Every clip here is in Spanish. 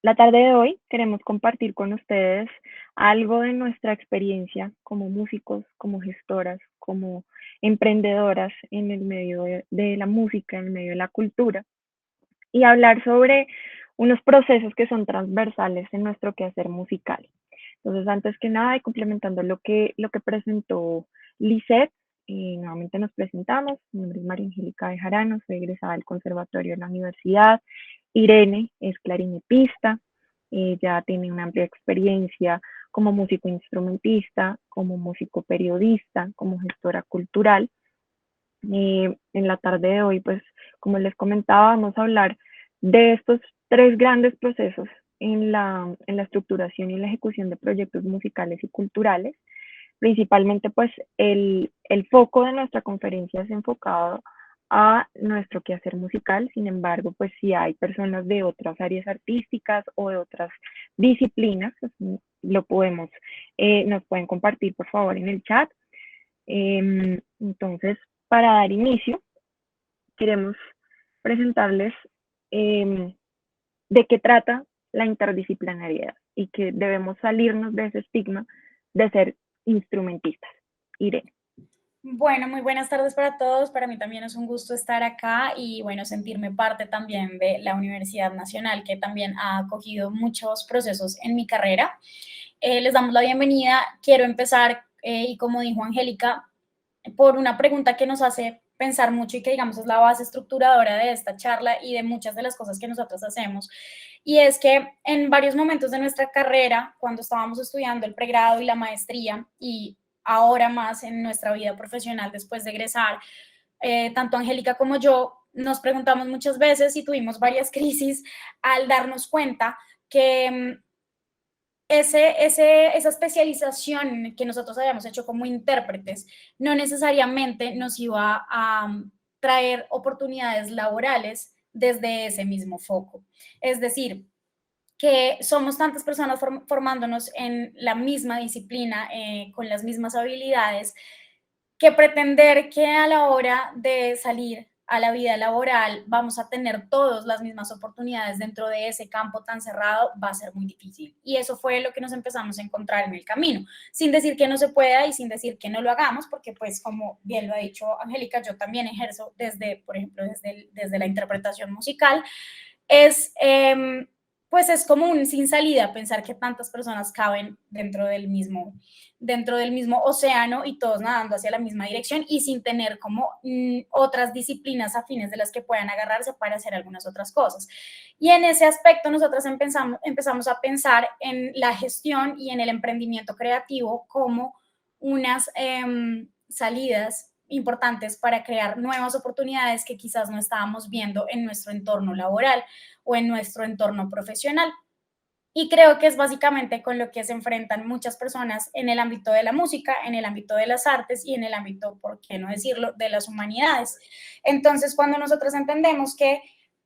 La tarde de hoy queremos compartir con ustedes algo de nuestra experiencia como músicos, como gestoras, como emprendedoras en el medio de la música, en el medio de la cultura, y hablar sobre unos procesos que son transversales en nuestro quehacer musical. Entonces, antes que nada, y complementando lo que presentó Lisette, nuevamente nos presentamos. Mi nombre es María Angélica Bejarano, soy egresada del Conservatorio de la Universidad. Irene es clarinetista, ella tiene una amplia experiencia como músico instrumentista, como músico periodista, como gestora cultural. En la tarde de hoy, pues, como les comentaba, vamos a hablar de estos tres grandes procesos en la estructuración y la ejecución de proyectos musicales y culturales. Principalmente, pues, el foco de nuestra conferencia es enfocado a nuestro quehacer musical. Sin embargo, pues, si hay personas de otras áreas artísticas o de otras disciplinas, pues, lo podemos, nos pueden compartir, por favor, en el chat. Entonces, para dar inicio, queremos presentarles eh, de qué trata la interdisciplinariedad y que debemos salirnos de ese estigma de ser instrumentistas. Irene. Bueno, muy buenas tardes para todos. Para mí también es un gusto estar acá y bueno, sentirme parte también de la Universidad Nacional, que también ha acogido muchos procesos en mi carrera. Les damos la bienvenida. Quiero empezar, y como dijo Angélica, por una pregunta que nos hace pensar mucho y que digamos es la base estructuradora de esta charla y de muchas de las cosas que nosotros hacemos. Y es que en varios momentos de nuestra carrera, cuando estábamos estudiando el pregrado y la maestría, y ahora más en nuestra vida profesional después de egresar, tanto Angélica como yo nos preguntamos muchas veces y tuvimos varias crisis al darnos cuenta que esa especialización que nosotros habíamos hecho como intérpretes no necesariamente nos iba a traer oportunidades laborales desde ese mismo foco. Es decir, que somos tantas personas formándonos en la misma disciplina, con las mismas habilidades, que pretender que a la hora de salir a la vida laboral vamos a tener todas las mismas oportunidades dentro de ese campo tan cerrado va a ser muy difícil. Y eso fue lo que nos empezamos a encontrar en el camino, sin decir que no se pueda y sin decir que no lo hagamos, porque pues como bien lo ha dicho Angélica, yo también ejerzo desde, por ejemplo, desde la interpretación musical. Es pues es como un sin salida pensar que tantas personas caben dentro del mismo océano y todos nadando hacia la misma dirección y sin tener como otras disciplinas afines de las que puedan agarrarse para hacer algunas otras cosas. Y en ese aspecto nosotros empezamos a pensar en la gestión y en el emprendimiento creativo como unas salidas importantes para crear nuevas oportunidades que quizás no estábamos viendo en nuestro entorno laboral o en nuestro entorno profesional. Y creo que es básicamente con lo que se enfrentan muchas personas en el ámbito de la música, en el ámbito de las artes y en el ámbito, por qué no decirlo, de las humanidades. Entonces, cuando nosotros entendemos que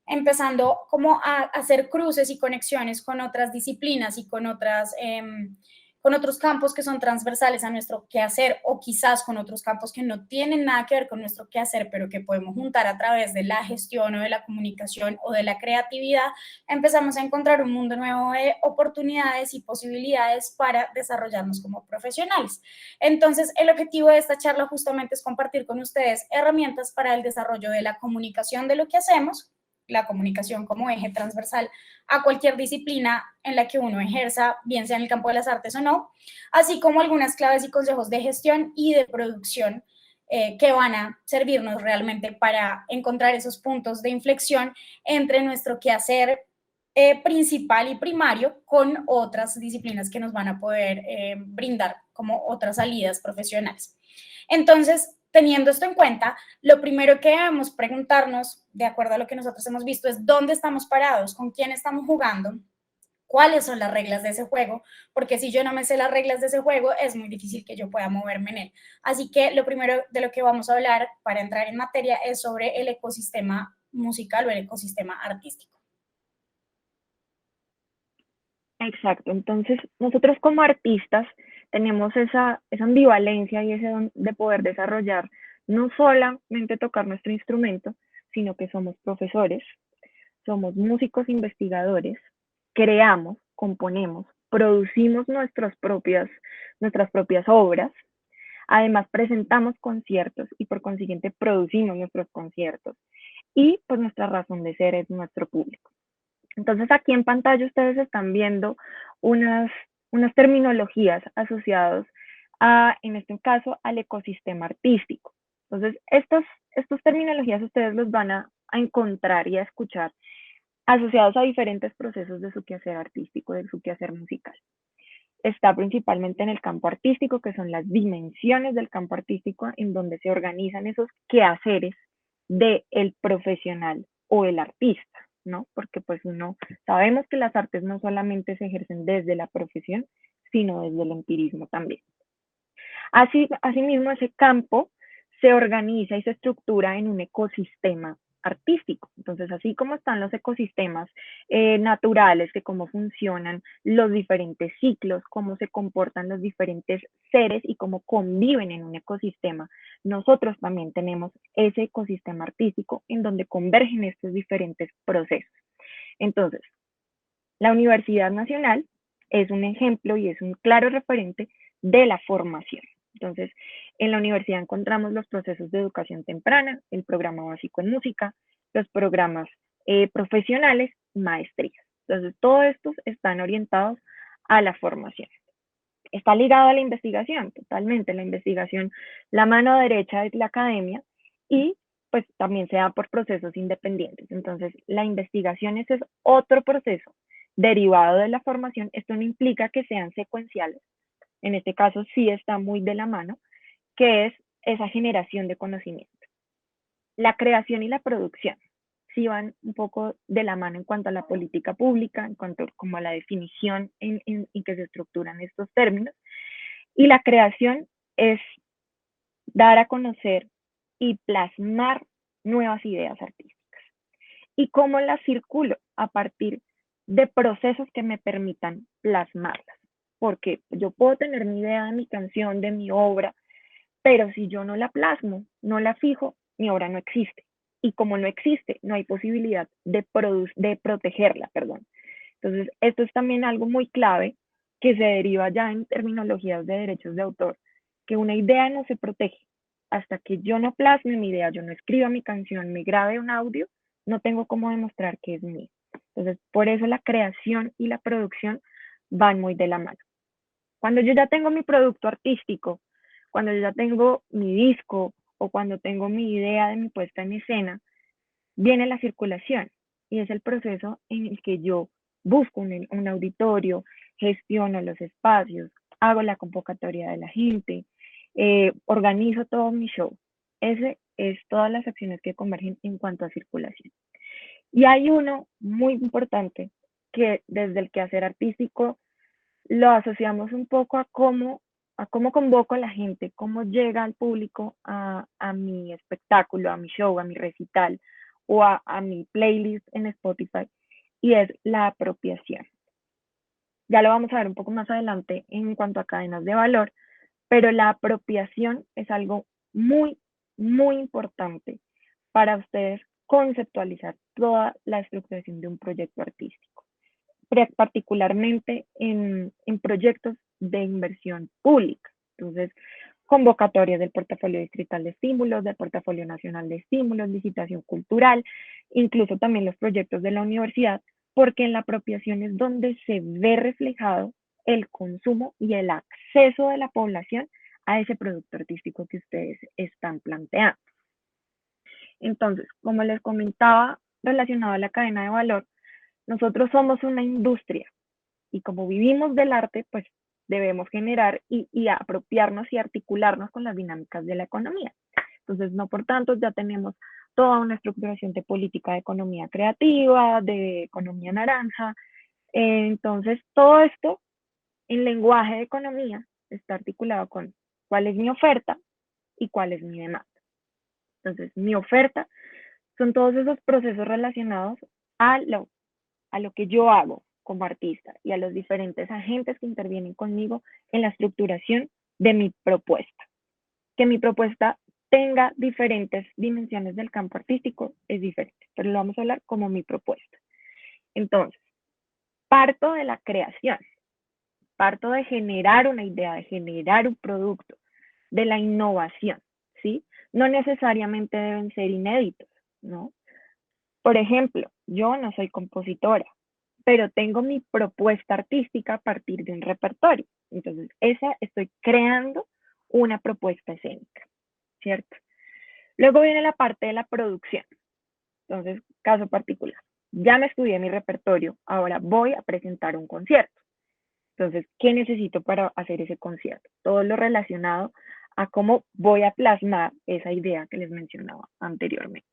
empezando como a hacer cruces y conexiones con otras disciplinas y con otros campos que son transversales a nuestro quehacer o quizás con otros campos que no tienen nada que ver con nuestro quehacer, pero que podemos juntar a través de la gestión o de la comunicación o de la creatividad, empezamos a encontrar un mundo nuevo de oportunidades y posibilidades para desarrollarnos como profesionales. Entonces, el objetivo de esta charla justamente es compartir con ustedes herramientas para el desarrollo de la comunicación de lo que hacemos, la comunicación como eje transversal a cualquier disciplina en la que uno ejerza, bien sea en el campo de las artes o no, así como algunas claves y consejos de gestión y de producción que van a servirnos realmente para encontrar esos puntos de inflexión entre nuestro quehacer principal y primario con otras disciplinas que nos van a poder brindar como otras salidas profesionales. Entonces, teniendo esto en cuenta, lo primero que debemos preguntarnos, de acuerdo a lo que nosotros hemos visto, es dónde estamos parados, con quién estamos jugando, cuáles son las reglas de ese juego, porque si yo no me sé las reglas de ese juego, es muy difícil que yo pueda moverme en él. Así que lo primero de lo que vamos a hablar para entrar en materia es sobre el ecosistema musical o el ecosistema artístico. Exacto. Entonces, nosotros como artistas tenemos esa ambivalencia y ese don de poder desarrollar no solamente tocar nuestro instrumento, sino que somos profesores, somos músicos investigadores, creamos, componemos, producimos nuestras propias obras. Además, presentamos conciertos y por consiguiente producimos nuestros conciertos. Y pues nuestra razón de ser es nuestro público. Entonces aquí en pantalla ustedes están viendo unas, unas terminologías asociadas a, en este caso, al ecosistema artístico. Entonces, estas terminologías ustedes los van a encontrar y a escuchar asociados a diferentes procesos de su quehacer artístico, de su quehacer musical. Está principalmente en el campo artístico, que son las dimensiones del campo artístico, en donde se organizan esos quehaceres del profesional o el artista, ¿no? Porque pues sabemos que las artes no solamente se ejercen desde la profesión, sino desde el empirismo también. Asimismo, ese campo se organiza y se estructura en un ecosistema artístico. Entonces, así como están los ecosistemas naturales, que cómo funcionan los diferentes ciclos, cómo se comportan los diferentes seres y cómo conviven en un ecosistema, nosotros también tenemos ese ecosistema artístico en donde convergen estos diferentes procesos. Entonces, la Universidad Nacional es un ejemplo y es un claro referente de la formación. Entonces, en la universidad encontramos los procesos de educación temprana, el programa básico en música, los programas profesionales, maestrías. Entonces, todos estos están orientados a la formación. Está ligado a la investigación, totalmente. La investigación, la mano derecha es la academia y pues también se da por procesos independientes. Entonces, la investigación ese es otro proceso derivado de la formación. Esto no implica que sean secuenciales. En este caso sí está muy de la mano, que es esa generación de conocimiento. La creación y la producción sí van un poco de la mano en cuanto a la política pública, en cuanto como a la definición en que se estructuran estos términos. Y la creación es dar a conocer y plasmar nuevas ideas artísticas. ¿Y cómo las circulo? A partir de procesos que me permitan plasmarlas. Porque yo puedo tener mi idea de mi canción, de mi obra, pero si yo no la plasmo, no la fijo, mi obra no existe. Y como no existe, no hay posibilidad de protegerla, perdón. Entonces, esto es también algo muy clave que se deriva ya en terminologías de derechos de autor, que una idea no se protege. Hasta que yo no plasme mi idea, yo no escriba mi canción, me grabe un audio, no tengo cómo demostrar que es mío. Entonces, por eso la creación y la producción van muy de la mano. Cuando yo ya tengo mi producto artístico, cuando yo ya tengo mi disco o cuando tengo mi idea de mi puesta en escena, viene la circulación y es el proceso en el que yo busco un auditorio, gestiono los espacios, hago la convocatoria de la gente, organizo todo mi show. Ese es todas las acciones que convergen en cuanto a circulación. Y hay uno muy importante que desde el quehacer artístico lo asociamos un poco a cómo convoco a la gente, cómo llega al público a mi espectáculo, a mi show, a mi recital o a mi playlist en Spotify, y es la apropiación. Ya lo vamos a ver un poco más adelante en cuanto a cadenas de valor, pero la apropiación es algo muy, muy importante para ustedes conceptualizar toda la estructuración de un proyecto artístico, particularmente en proyectos de inversión pública. Entonces, convocatorias del portafolio distrital de estímulos, del portafolio nacional de estímulos, licitación cultural, incluso también los proyectos de la universidad, porque en la apropiación es donde se ve reflejado el consumo y el acceso de la población a ese producto artístico que ustedes están planteando. Entonces, como les comentaba, relacionado a la cadena de valor, nosotros somos una industria y como vivimos del arte, pues debemos generar y apropiarnos y articularnos con las dinámicas de la economía. Entonces, no por tanto, ya tenemos toda una estructuración de política de economía creativa, de economía naranja. Entonces, todo esto en lenguaje de economía está articulado con cuál es mi oferta y cuál es mi demanda. Entonces, mi oferta son todos esos procesos relacionados a lo que yo hago como artista y a los diferentes agentes que intervienen conmigo en la estructuración de mi propuesta. Que mi propuesta tenga diferentes dimensiones del campo artístico es diferente, pero lo vamos a hablar como mi propuesta. Entonces, parto de la creación, parto de generar una idea, de generar un producto, de la innovación, ¿sí? No necesariamente deben ser inéditos, ¿no? Por ejemplo, yo no soy compositora, pero tengo mi propuesta artística a partir de un repertorio. Entonces, esa estoy creando una propuesta escénica, ¿cierto? Luego viene la parte de la producción. Entonces, caso particular. Ya me estudié mi repertorio, ahora voy a presentar un concierto. Entonces, ¿qué necesito para hacer ese concierto? Todo lo relacionado a cómo voy a plasmar esa idea que les mencionaba anteriormente.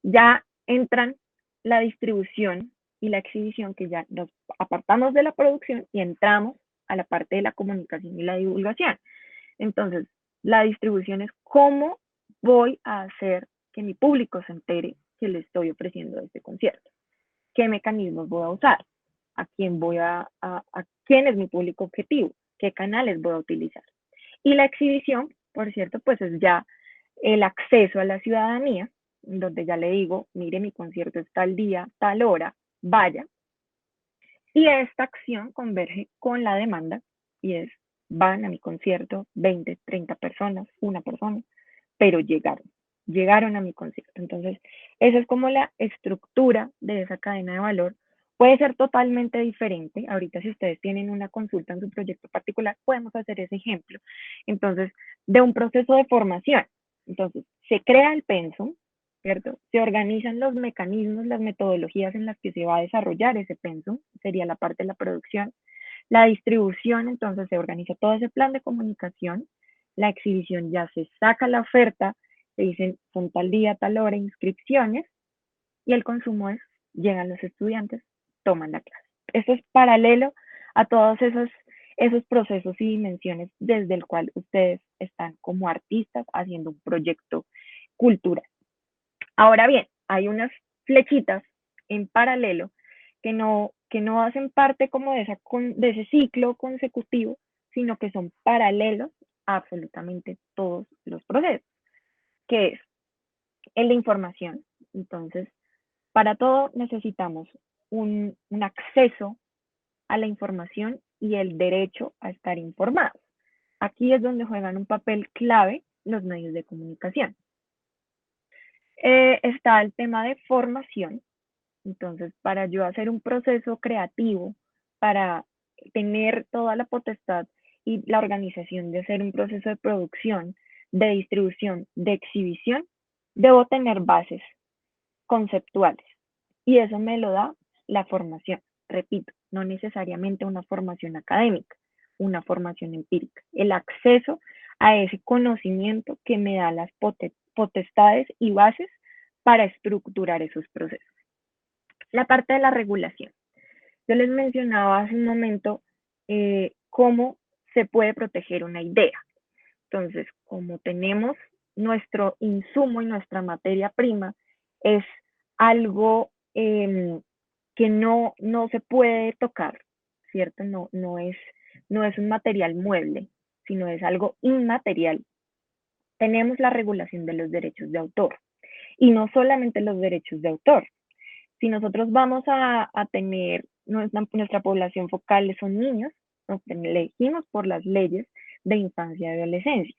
Ya entran la distribución y la exhibición, que ya nos apartamos de la producción y entramos a la parte de la comunicación y la divulgación. Entonces, la distribución es cómo voy a hacer que mi público se entere que le estoy ofreciendo este concierto. ¿Qué mecanismos voy a usar? ¿A quién a quién es mi público objetivo? ¿Qué canales voy a utilizar? Y la exhibición, por cierto, pues es ya el acceso a la ciudadanía, donde ya le digo, mire, mi concierto es tal día, tal hora, vaya. Y esta acción converge con la demanda y es, van a mi concierto 20, 30 personas, una persona, pero llegaron a mi concierto. Entonces, esa es como la estructura de esa cadena de valor. Puede ser totalmente diferente. Ahorita si ustedes tienen una consulta en su proyecto particular, podemos hacer ese ejemplo. Entonces, de un proceso de formación. Entonces, se crea el pensum, ¿cierto? Se organizan los mecanismos, las metodologías en las que se va a desarrollar ese pensum, sería la parte de la producción. La distribución, entonces se organiza todo ese plan de comunicación. La exhibición ya se saca la oferta, se dicen son tal día, tal hora, inscripciones, y el consumo es, llegan los estudiantes, toman la clase. Esto es paralelo a todos esos procesos y dimensiones desde el cual ustedes están como artistas haciendo un proyecto cultural. Ahora bien, hay unas flechitas en paralelo que no hacen parte como de ese ciclo consecutivo, sino que son paralelos a absolutamente todos los procesos, que es el de información. Entonces, para todo necesitamos un acceso a la información y el derecho a estar informados. Aquí es donde juegan un papel clave los medios de comunicación. Está el tema de formación. Entonces, para yo hacer un proceso creativo, para tener toda la potestad y la organización de hacer un proceso de producción, de distribución, de exhibición, debo tener bases conceptuales. Y eso me lo da la formación. Repito, no necesariamente una formación académica, una formación empírica. El acceso a ese conocimiento que me da las potestades y bases para estructurar esos procesos. La parte de la regulación. Yo les mencionaba hace un momento cómo se puede proteger una idea. Entonces, como tenemos nuestro insumo y nuestra materia prima, es algo que no se puede tocar, ¿cierto? No es un material mueble, sino es algo inmaterial. Tenemos la regulación de los derechos de autor. Y no solamente los derechos de autor, si nosotros vamos a tener nuestra población focal son niños, nos elegimos por las leyes de infancia y adolescencia.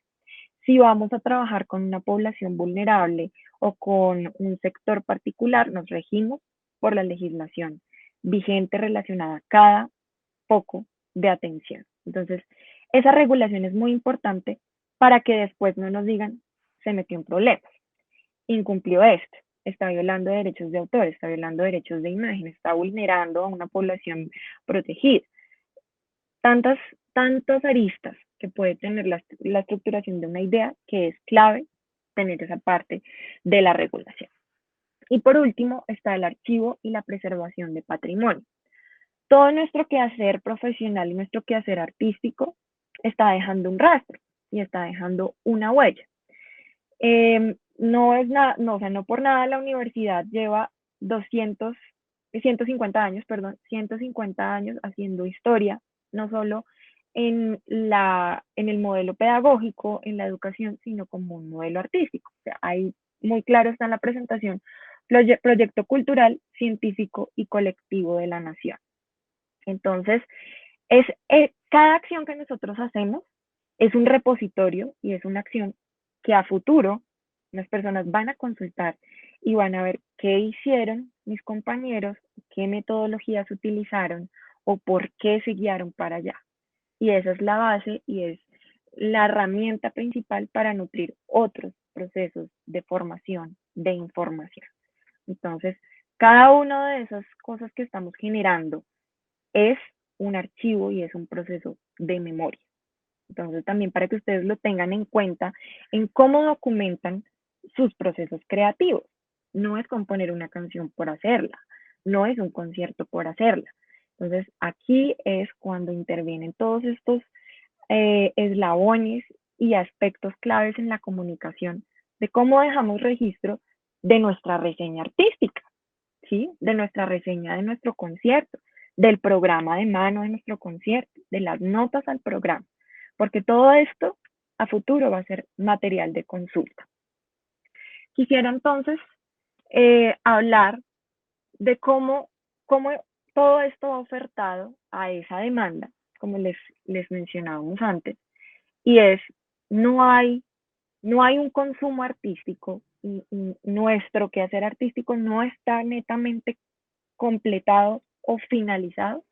Si vamos a trabajar con una población vulnerable o con un sector particular, nos regimos por la legislación vigente relacionada a cada foco de atención. Entonces, esa regulación es muy importante para que después no nos digan, se metió en problemas, incumplió esto, está violando derechos de autor, está violando derechos de imagen, está vulnerando a una población protegida. Tantas, tantas aristas que puede tener la estructuración de una idea que es clave tener esa parte de la regulación. Y por último está el archivo y la preservación de patrimonio. Todo nuestro quehacer profesional y nuestro quehacer artístico está dejando un rastro y está dejando una huella. No es nada, no, o sea, no por nada la universidad lleva 150 años, perdón, 150 años haciendo historia, no solo en el modelo pedagógico, en la educación, sino como un modelo artístico. O sea, ahí muy claro está en la presentación proyecto cultural, científico y colectivo de la nación. Entonces, cada acción que nosotros hacemos es un repositorio y es una acción que a futuro las personas van a consultar y van a ver qué hicieron mis compañeros, qué metodologías utilizaron o por qué se guiaron para allá. Y esa es la base y es la herramienta principal para nutrir otros procesos de formación, de información. Entonces, cada una de esas cosas que estamos generando es un archivo y es un proceso de memoria. Entonces, también para que ustedes lo tengan en cuenta en cómo documentan sus procesos creativos. No es componer una canción por hacerla, no es un concierto por hacerla. Entonces, aquí es cuando intervienen todos estos eslabones y aspectos claves en la comunicación de cómo dejamos registro de nuestra reseña artística, ¿sí? De nuestra reseña de nuestro concierto, del programa de mano de nuestro concierto, de las notas al programa, porque todo esto a futuro va a ser material de consulta. Quisiera entonces hablar de cómo todo esto va ofertado a esa demanda, como les mencionábamos antes, y es, no hay, no hay un consumo artístico y nuestro quehacer artístico no está netamente completado o finalizado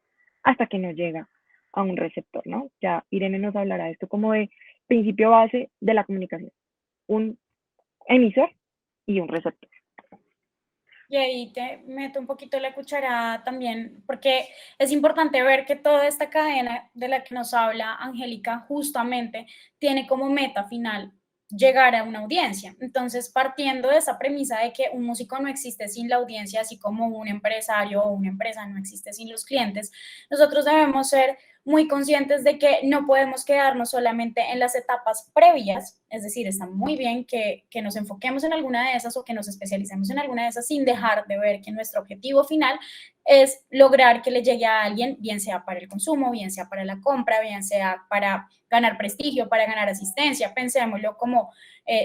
hasta que nos llega a un receptor, ¿no? Ya Irene nos hablará de esto como de principio base de la comunicación, un emisor y un receptor. Y ahí te meto un poquito la cuchara también, porque es importante ver que toda esta cadena de la que nos habla Angélica justamente tiene como meta final llegar a una audiencia. Entonces, partiendo de esa premisa de que un músico no existe sin la audiencia, así como un empresario o una empresa no existe sin los clientes, nosotros debemos ser muy conscientes de que no podemos quedarnos solamente en las etapas previas, es decir, está muy bien que nos enfoquemos en alguna de esas o que nos especialicemos en alguna de esas sin dejar de ver que nuestro objetivo final es lograr que le llegue a alguien, bien sea para el consumo, bien sea para la compra, bien sea para ganar prestigio, para ganar asistencia. Pensémoslo como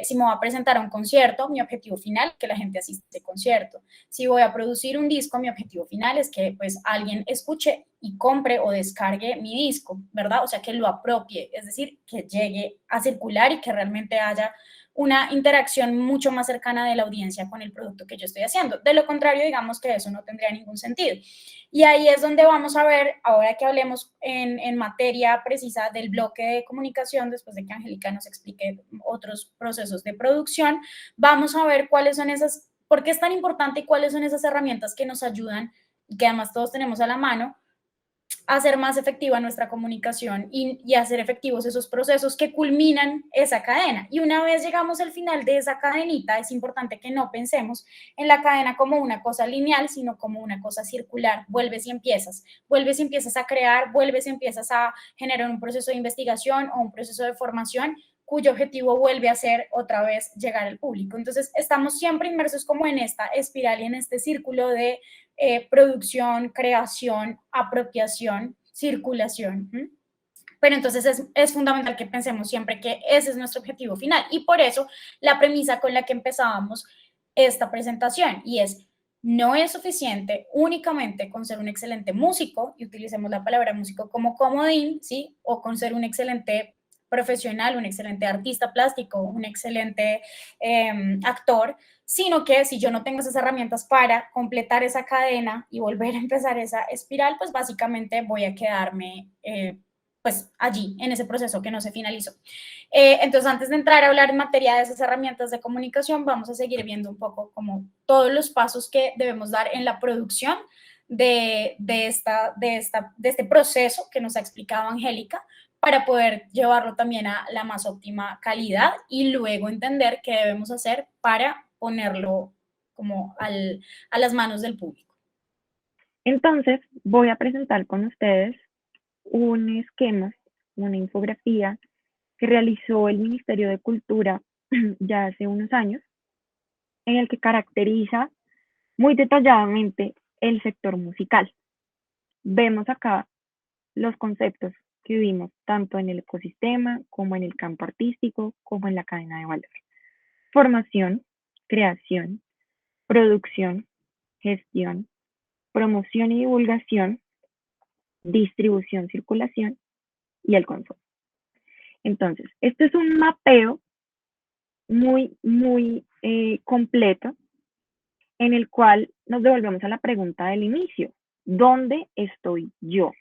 si me voy a presentar a un concierto, mi objetivo final, que la gente asista al concierto. Si voy a producir un disco, mi objetivo final es que pues alguien escuche y compre o descargue mi disco, ¿verdad? O sea, que lo apropie, es decir, que llegue a circular y que realmente haya una interacción mucho más cercana de la audiencia con el producto que yo estoy haciendo. De lo contrario, digamos que eso no tendría ningún sentido. Y ahí es donde vamos a ver, ahora que hablemos en materia precisa del bloque de comunicación, después de que Angélica nos explique otros procesos de producción, vamos a ver cuáles son esas, por qué es tan importante y cuáles son esas herramientas que nos ayudan y que además todos tenemos a la mano hacer más efectiva nuestra comunicación y hacer efectivos esos procesos que culminan esa cadena. Y una vez llegamos al final de esa cadenita, es importante que no pensemos en la cadena como una cosa lineal, sino como una cosa circular. Vuelves y empiezas a crear, vuelves y empiezas a generar un proceso de investigación o un proceso de formación cuyo objetivo vuelve a ser otra vez llegar al público. Entonces, estamos siempre inmersos como en esta espiral y en este círculo de producción, creación, apropiación, circulación. Pero entonces es fundamental que pensemos siempre que ese es nuestro objetivo final. Y por eso la premisa con la que empezábamos esta presentación y es, no es suficiente únicamente con ser un excelente músico, y utilicemos la palabra músico como comodín, ¿sí? O con ser un excelente profesional, un excelente artista plástico, un excelente actor, sino que si yo no tengo esas herramientas para completar esa cadena y volver a empezar esa espiral, pues básicamente voy a quedarme pues allí, en ese proceso que no se finalizó. Entonces, antes de entrar a hablar en materia de esas herramientas de comunicación, vamos a seguir viendo un poco como todos los pasos que debemos dar en la producción de este proceso que nos ha explicado Angélica, para poder llevarlo también a la más óptima calidad y luego entender qué debemos hacer para ponerlo como a las manos del público. Entonces, voy a presentar con ustedes un esquema, una infografía que realizó el Ministerio de Cultura ya hace unos años, en el que caracteriza muy detalladamente el sector musical. Vemos acá los conceptos que vimos tanto en el ecosistema como en el campo artístico, como en la cadena de valor. Formación, creación, producción, gestión, promoción y divulgación, distribución, circulación y el consumo. Entonces, este es un mapeo muy completo en el cual nos devolvemos a la pregunta del inicio. ¿Dónde estoy yo?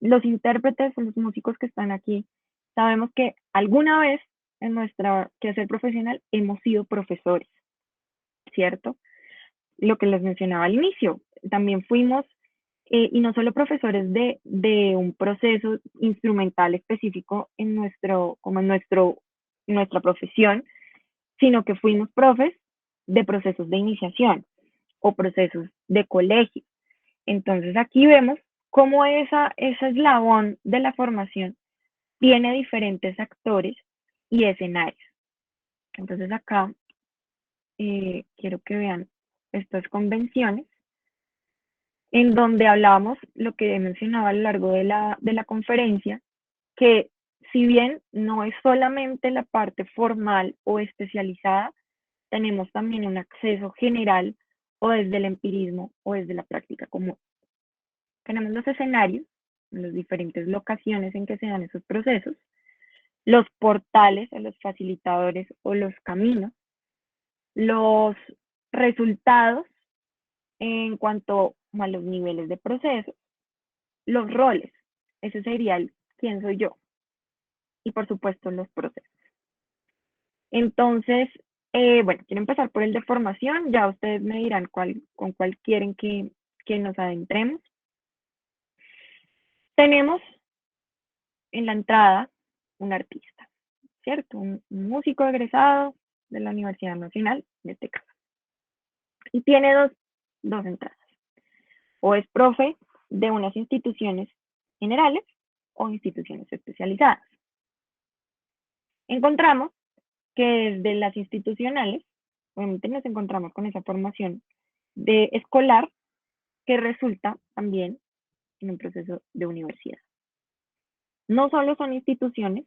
Los intérpretes, los músicos que están aquí, sabemos que alguna vez en nuestra quehacer profesional hemos sido profesores, ¿cierto? Lo que les mencionaba al inicio, también fuimos, y no solo profesores de un proceso instrumental específico en nuestra profesión, sino que fuimos profes de procesos de iniciación o procesos de colegio. Entonces aquí vemos cómo ese eslabón de la formación tiene diferentes actores y escenarios. Entonces acá quiero que vean estas convenciones en donde hablamos lo que mencionaba a lo largo de la conferencia, que si bien no es solamente la parte formal o especializada, tenemos también un acceso general o desde el empirismo o desde la práctica común. Tenemos los escenarios, las diferentes locaciones en que se dan esos procesos, los portales o los facilitadores o los caminos, los resultados en cuanto a los niveles de proceso, los roles, ese sería el quién soy yo, y por supuesto los procesos. Entonces, bueno, quiero empezar por el de formación, ya ustedes me dirán con cuál quieren que nos adentremos. Tenemos en la entrada un artista, ¿cierto? Un músico egresado de la Universidad Nacional, en este caso. Y tiene dos entradas. O es profe de unas instituciones generales o instituciones especializadas. Encontramos que desde las institucionales, obviamente nos encontramos con esa formación de escolar que resulta también en un proceso de universidad. No solo son instituciones,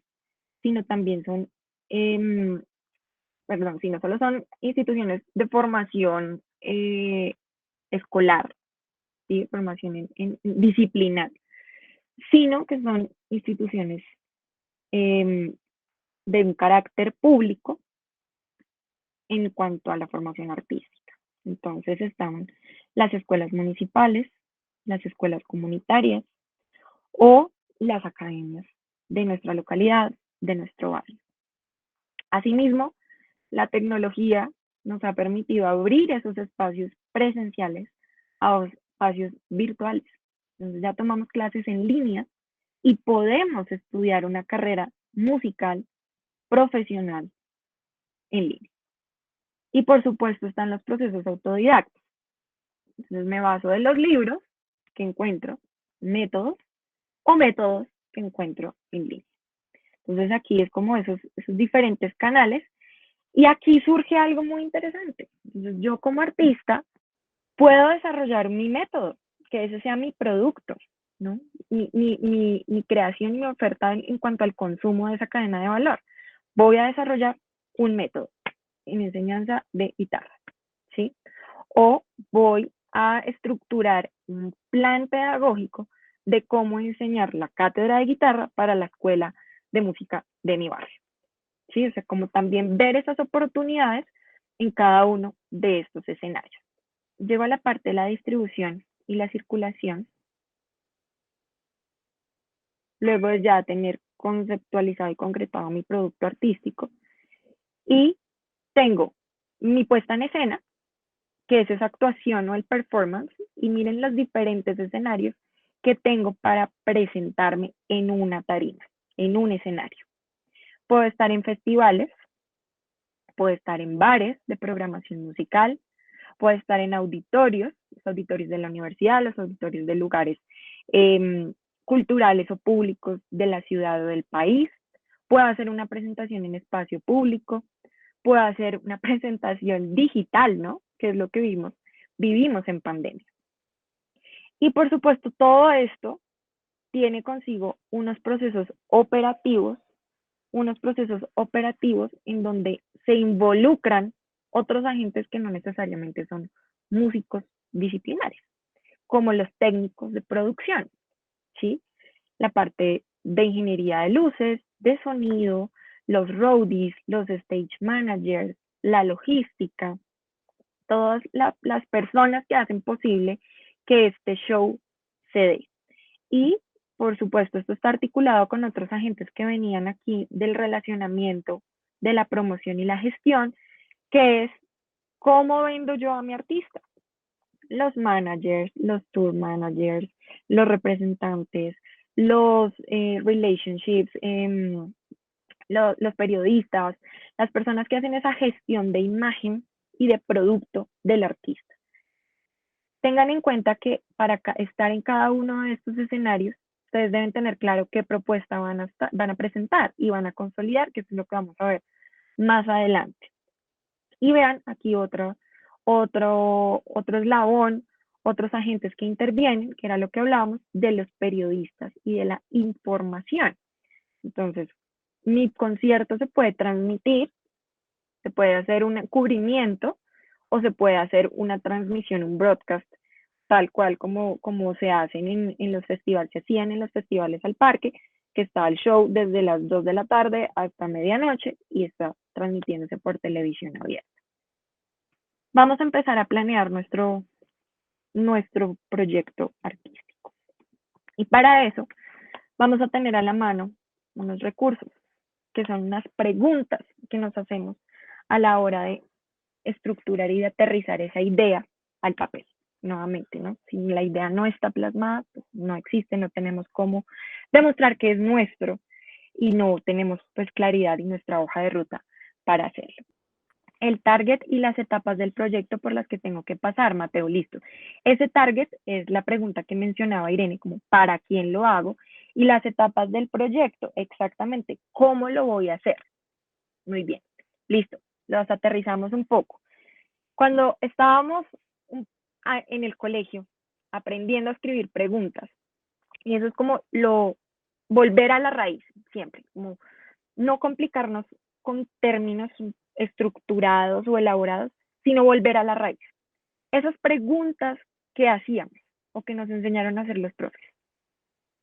sino también son, no solo son instituciones de formación escolar, ¿sí? Formación en disciplinar, sino que son instituciones de un carácter público en cuanto a la formación artística. Entonces están las escuelas municipales, las escuelas comunitarias o las academias de nuestra localidad, de nuestro barrio. Asimismo, la tecnología nos ha permitido abrir esos espacios presenciales a espacios virtuales. Entonces ya tomamos clases en línea y podemos estudiar una carrera musical profesional en línea. Y por supuesto están los procesos autodidactos. Entonces me baso en los libros que encuentro, métodos o métodos que encuentro en línea. Entonces aquí es como esos diferentes canales y aquí surge algo muy interesante. Entonces yo como artista puedo desarrollar mi método, que ese sea mi producto, ¿no? Mi creación y mi oferta en cuanto al consumo de esa cadena de valor. Voy a desarrollar un método en enseñanza de guitarra, ¿sí? O voy a estructurar un plan pedagógico de cómo enseñar la cátedra de guitarra para la escuela de música de mi barrio, ¿sí? O sea, como también ver esas oportunidades en cada uno de estos escenarios. Llego a la parte de la distribución y la circulación. Luego de ya tener conceptualizado y concretado mi producto artístico. Y tengo mi puesta en escena, que es esa actuación o el performance. Y miren los diferentes escenarios que tengo para presentarme en una tarima, en un escenario. Puedo estar en festivales, puedo estar en bares de programación musical, puedo estar en auditorios, los auditorios de la universidad, los auditorios de lugares culturales o públicos de la ciudad o del país, puedo hacer una presentación en espacio público, puedo hacer una presentación digital, ¿no? Que es lo que vivimos en pandemia. Y por supuesto, todo esto tiene consigo unos procesos operativos en donde se involucran otros agentes que no necesariamente son músicos disciplinarios, como los técnicos de producción, ¿sí? La parte de ingeniería de luces, de sonido, los roadies, los stage managers, la logística, todas las personas que hacen posible que este show se dé. Y, por supuesto, esto está articulado con otros agentes que venían aquí del relacionamiento, de la promoción y la gestión, que es cómo vendo yo a mi artista. Los managers, los tour managers, los representantes, los relationships, los periodistas, las personas que hacen esa gestión de imagen y de producto del artista. Tengan en cuenta que para estar en cada uno de estos escenarios, ustedes deben tener claro qué propuesta van a presentar y van a consolidar, que es lo que vamos a ver más adelante. Y vean aquí otro eslabón, otros agentes que intervienen, que era lo que hablábamos, de los periodistas y de la información. Entonces, mi concierto se puede transmitir, se puede hacer un cubrimiento o se puede hacer una transmisión, un broadcast, tal cual como se hacen en los festivales, se hacían en los festivales al parque, que está el show desde las 2 de la tarde hasta medianoche y está transmitiéndose por televisión abierta. Vamos a empezar a planear nuestro proyecto artístico. Y para eso vamos a tener a la mano unos recursos, que son unas preguntas que nos hacemos a la hora de estructurar y de aterrizar esa idea al papel. Nuevamente, ¿no? Si la idea no está plasmada, pues no existe, no tenemos cómo demostrar que es nuestro y no tenemos pues claridad en nuestra hoja de ruta para hacerlo. El target y las etapas del proyecto por las que tengo que pasar, Mateo, listo. Ese target es la pregunta que mencionaba Irene, como ¿para quién lo hago? Y las etapas del proyecto, exactamente, ¿cómo lo voy a hacer? Muy bien, listo, los aterrizamos un poco. Cuando estábamos en el colegio aprendiendo a escribir preguntas, y eso es como volver a la raíz, siempre, como no complicarnos con términos estructurados o elaborados, sino volver a la raíz. Esas preguntas que hacíamos o que nos enseñaron a hacer los profes.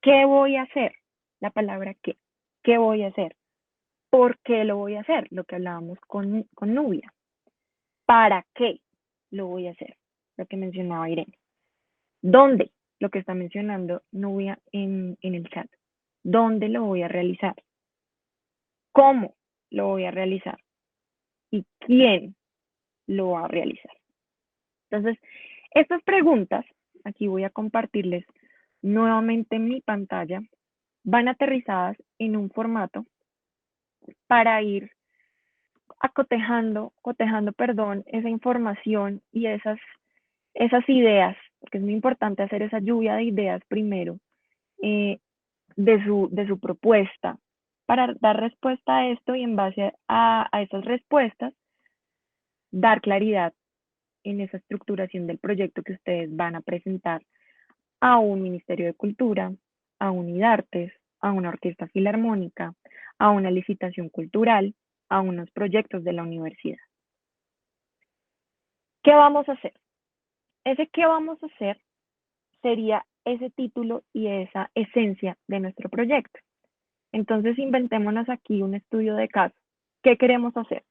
¿Qué voy a hacer? La palabra qué. ¿Qué voy a hacer? ¿Por qué lo voy a hacer? Lo que hablábamos con Nubia. ¿Para qué lo voy a hacer? Lo que mencionaba Irene. ¿Dónde? Lo que está mencionando Nubia en el chat. ¿Dónde lo voy a realizar? ¿Cómo lo voy a realizar? ¿Y quién lo va a realizar? Entonces, estas preguntas, aquí voy a compartirles nuevamente en mi pantalla, van aterrizadas en un formato para ir cotejando, esa información y esas ideas, porque es muy importante hacer esa lluvia de ideas primero, de su propuesta, para dar respuesta a esto y en base a esas respuestas, dar claridad en esa estructuración del proyecto que ustedes van a presentar a un Ministerio de Cultura, a un IDARTES, a una orquesta filarmónica, a una licitación cultural, a unos proyectos de la universidad. ¿Qué vamos a hacer? Ese qué vamos a hacer sería ese título y esa esencia de nuestro proyecto. Entonces, inventémonos aquí un estudio de caso. ¿Qué queremos hacer?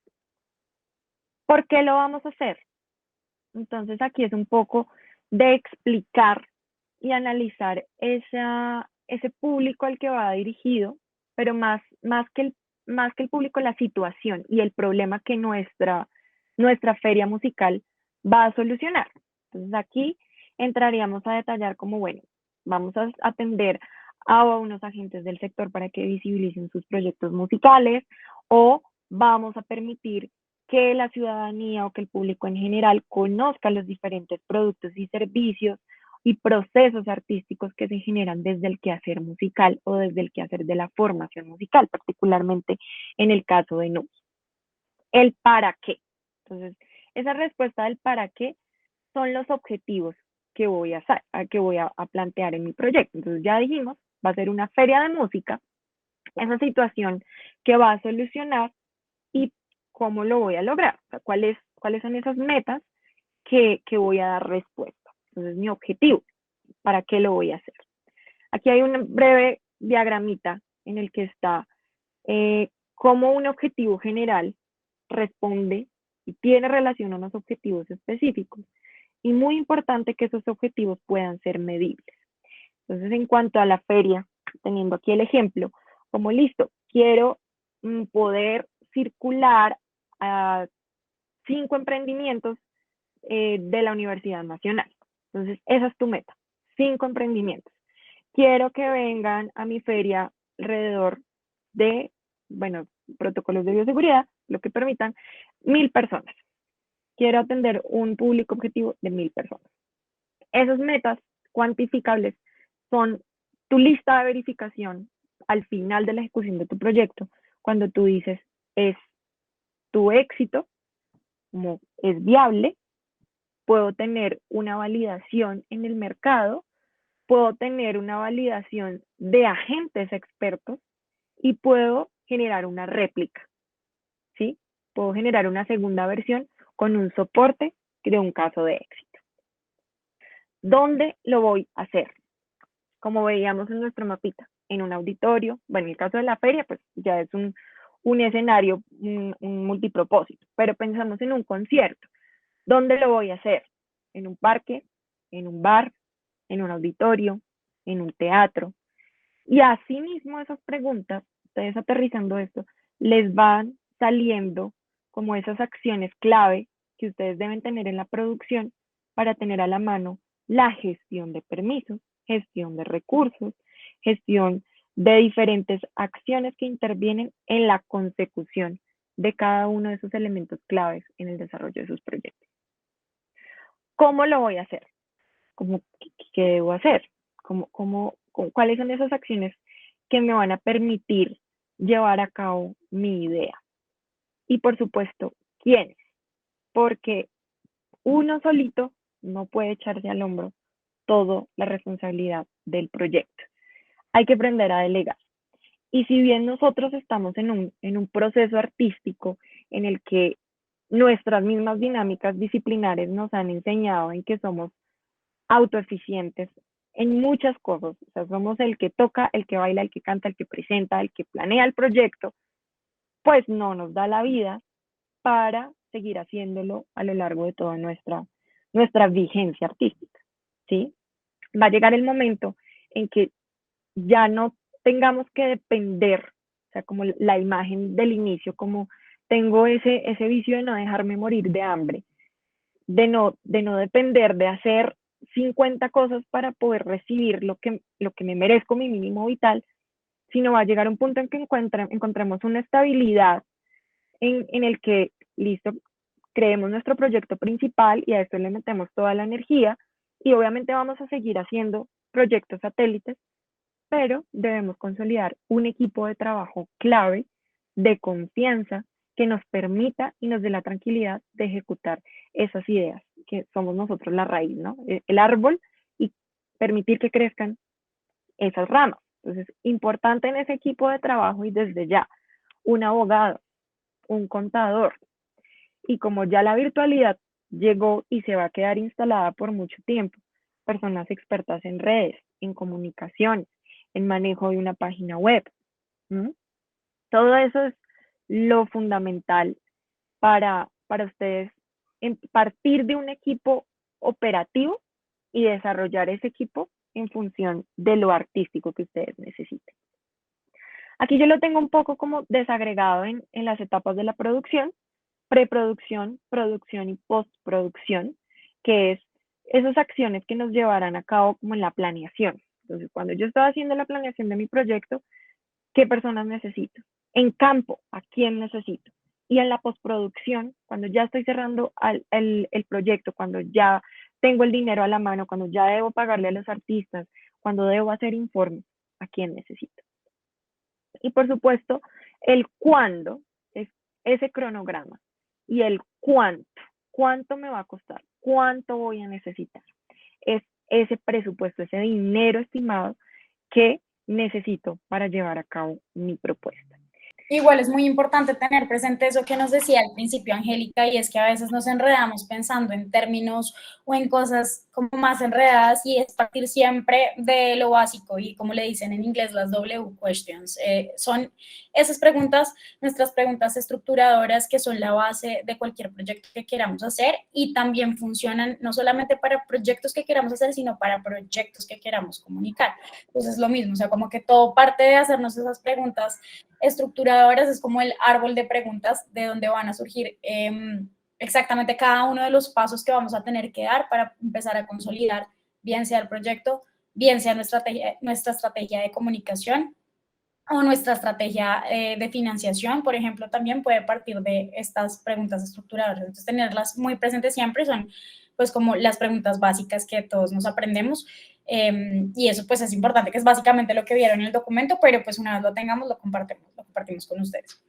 ¿Por qué lo vamos a hacer? Entonces, aquí es un poco de explicar y analizar ese público al que va dirigido, pero más que el público, la situación y el problema que nuestra feria musical va a solucionar. Entonces, aquí entraríamos a detallar como, bueno, vamos a atender a unos agentes del sector para que visibilicen sus proyectos musicales o vamos a permitir que la ciudadanía o que el público en general conozca los diferentes productos y servicios y procesos artísticos que se generan desde el quehacer musical o desde el quehacer de la formación musical, particularmente en el caso de NUS. El para qué. Entonces, esa respuesta del para qué son los objetivos que voy a plantear en mi proyecto. Entonces, ya dijimos, va a ser una feria de música, esa situación que va a solucionar y cómo lo voy a lograr, o sea, cuál es ¿Cuáles son esas metas que voy a dar respuesta? Entonces, mi objetivo, ¿para qué lo voy a hacer? Aquí hay un breve diagramita en el que está cómo un objetivo general responde y tiene relación a unos objetivos específicos. Y muy importante que esos objetivos puedan ser medibles. Entonces, en cuanto a la feria, teniendo aquí el ejemplo, como listo, quiero poder circular a 5 emprendimientos de la Universidad Nacional. Entonces, esa es tu meta, 5 emprendimientos. Quiero que vengan a mi feria alrededor de, bueno, protocolos de bioseguridad, lo que permitan, 1000 personas. Quiero atender un público objetivo de 1000 personas. Esas metas cuantificables son tu lista de verificación al final de la ejecución de tu proyecto, cuando tú dices, es tu éxito, como es viable, puedo tener una validación en el mercado, puedo tener una validación de agentes expertos y puedo generar una réplica, ¿sí? Puedo generar una segunda versión con un soporte de un caso de éxito. ¿Dónde lo voy a hacer? Como veíamos en nuestro mapita, en un auditorio, bueno, en el caso de la feria, pues ya es un escenario, un multipropósito, pero pensamos en un concierto. ¿Dónde lo voy a hacer? ¿En un parque? ¿En un bar? ¿En un auditorio? ¿En un teatro? Y así mismo esas preguntas, ustedes aterrizando esto, les van saliendo como esas acciones clave que ustedes deben tener en la producción para tener a la mano la gestión de permisos, gestión de recursos, gestión de diferentes acciones que intervienen en la consecución de cada uno de esos elementos claves en el desarrollo de sus proyectos. ¿Cómo lo voy a hacer? ¿Qué debo hacer? ¿Cuáles son esas acciones que me van a permitir llevar a cabo mi idea? Y por supuesto, ¿quiénes? Porque uno solito no puede echarse al hombro toda la responsabilidad del proyecto. Hay que aprender a delegar. Y si bien nosotros estamos en un proceso artístico en el que nuestras mismas dinámicas disciplinares nos han enseñado en que somos autoeficientes en muchas cosas. O sea, somos el que toca, el que baila, el que canta, el que presenta, el que planea el proyecto, pues no nos da la vida para seguir haciéndolo a lo largo de toda nuestra vigencia artística, ¿sí? Va a llegar el momento en que ya no tengamos que depender, o sea, como la imagen del inicio, como tengo ese vicio de no dejarme morir de hambre, de no depender de hacer 50 cosas para poder recibir lo que me merezco, mi mínimo vital, sino va a llegar un punto en que encontremos una estabilidad en el que, listo, creemos nuestro proyecto principal y a esto le metemos toda la energía y obviamente vamos a seguir haciendo proyectos satélites, pero debemos consolidar un equipo de trabajo clave, de confianza, que nos permita y nos dé la tranquilidad de ejecutar esas ideas, que somos nosotros la raíz, ¿no? El árbol y permitir que crezcan esas ramas. Entonces, importante en ese equipo de trabajo y desde ya, un abogado, un contador. Y como ya la virtualidad llegó y se va a quedar instalada por mucho tiempo, personas expertas en redes, en comunicaciones, en manejo de una página web. ¿Mm? Todo eso es lo fundamental para ustedes en partir de un equipo operativo y desarrollar ese equipo en función de lo artístico que ustedes necesiten. Aquí yo lo tengo un poco como desagregado en las etapas de la producción, preproducción, producción y postproducción, que es esas acciones que nos llevarán a cabo como en la planeación. Entonces, cuando yo estaba haciendo la planeación de mi proyecto, ¿qué personas necesito? En campo, ¿a quién necesito? Y en la postproducción, cuando ya estoy cerrando el proyecto, cuando ya tengo el dinero a la mano, cuando ya debo pagarle a los artistas, cuando debo hacer informes, ¿a quién necesito? Y por supuesto, el cuándo es ese cronograma y el cuánto me va a costar, cuánto voy a necesitar. Es ese presupuesto, ese dinero estimado que necesito para llevar a cabo mi propuesta. Igual es muy importante tener presente eso que nos decía al principio Angélica, y es que a veces nos enredamos pensando en términos o en cosas como más enredadas, y es partir siempre de lo básico y, como le dicen en inglés, las W questions. Son esas preguntas, nuestras preguntas estructuradoras, que son la base de cualquier proyecto que queramos hacer, y también funcionan no solamente para proyectos que queramos hacer, sino para proyectos que queramos comunicar. Entonces es lo mismo, o sea, como que todo parte de hacernos esas preguntas estructuradoras, es como el árbol de preguntas de donde van a surgir exactamente cada uno de los pasos que vamos a tener que dar para empezar a consolidar, bien sea el proyecto, bien sea nuestra estrategia de comunicación o nuestra estrategia de financiación, por ejemplo, también puede partir de estas preguntas estructuradoras. Entonces, tenerlas muy presentes siempre son, pues, como las preguntas básicas que todos nos aprendemos. Y eso, pues, es importante, que es básicamente lo que vieron en el documento, pero pues una vez lo tengamos, lo compartimos con ustedes.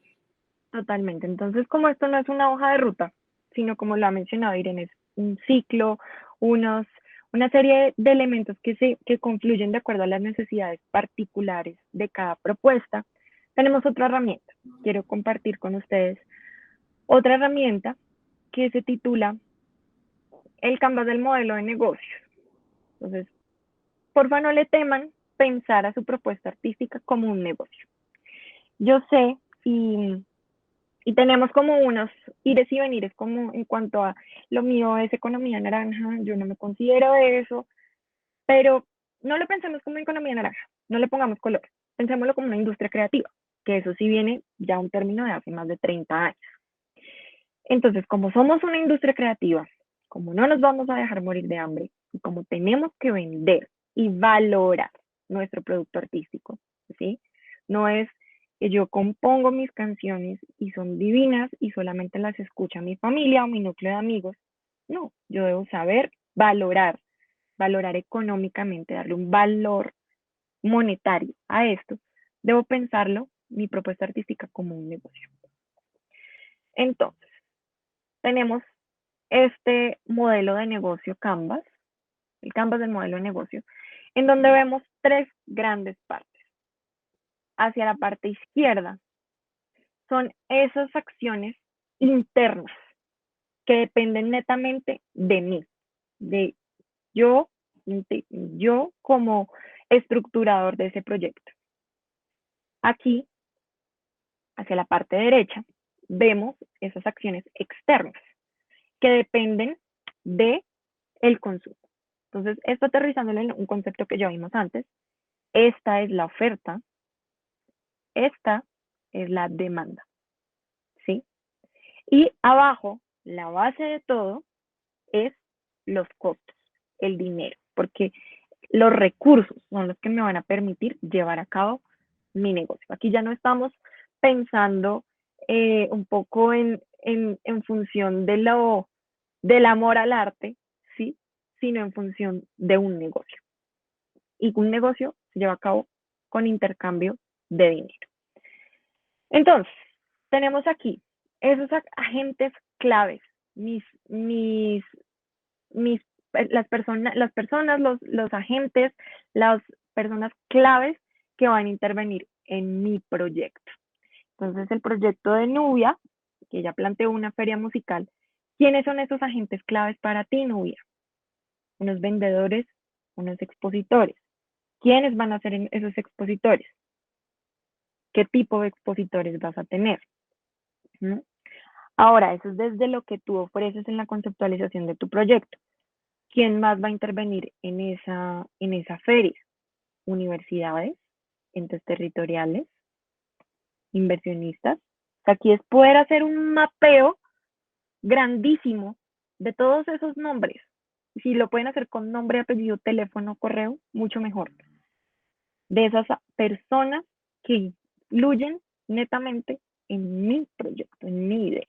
Totalmente. Entonces, como esto no es una hoja de ruta, sino como lo ha mencionado Irene, es un ciclo, unos, una serie de elementos que confluyen de acuerdo a las necesidades particulares de cada propuesta, tenemos otra herramienta. Quiero compartir con ustedes otra herramienta que se titula el Canvas del modelo de negocios. Entonces, porfa, no le teman pensar a su propuesta artística como un negocio. Yo sé y tenemos como unos ires y venires como en cuanto a lo mío es economía naranja, yo no me considero eso, pero no lo pensemos como economía naranja, no le pongamos color, pensémoslo como una industria creativa, que eso sí viene ya un término de hace más de 30 años. Entonces, como somos una industria creativa, como no nos vamos a dejar morir de hambre y como tenemos que vender y valorar nuestro producto artístico, ¿sí? No es que yo compongo mis canciones y son divinas y solamente las escucha mi familia o mi núcleo de amigos. No, yo debo saber valorar, valorar económicamente, darle un valor monetario a esto. Debo pensarlo, mi propuesta artística, como un negocio. Entonces, tenemos este modelo de negocio Canvas, el Canvas del modelo de negocio, en donde vemos tres grandes partes. Hacia la parte izquierda son esas acciones internas que dependen netamente de mí, de yo, yo como estructurador de ese proyecto. Aquí, hacia la parte derecha, vemos esas acciones externas que dependen de el consumo. Entonces, esto aterrizándolo en un concepto que ya vimos antes, esta es la oferta, esta es la demanda, ¿sí? Y abajo, la base de todo es los costos, el dinero, porque los recursos son los que me van a permitir llevar a cabo mi negocio. Aquí ya no estamos pensando un poco en función del amor al arte, ¿sí? Sino en función de un negocio. Y un negocio se lleva a cabo con intercambio de dinero. Entonces, tenemos aquí esos agentes claves, mis, mis, mis, las personas, los agentes, las personas claves que van a intervenir en mi proyecto. Entonces, el proyecto de Nubia, que ella planteó una feria musical, ¿quiénes son esos agentes claves para ti, Nubia? Unos vendedores, unos expositores. ¿Quiénes van a ser esos expositores? ¿Qué tipo de expositores vas a tener? ¿no? Ahora, eso es desde lo que tú ofreces en la conceptualización de tu proyecto. ¿Quién más va a intervenir en esa feria? Universidades, entes territoriales, inversionistas. O sea, aquí es poder hacer un mapeo grandísimo de todos esos nombres. Si lo pueden hacer con nombre, apellido, teléfono, correo, mucho mejor. De esas personas que influyen netamente en mi proyecto, en mi idea.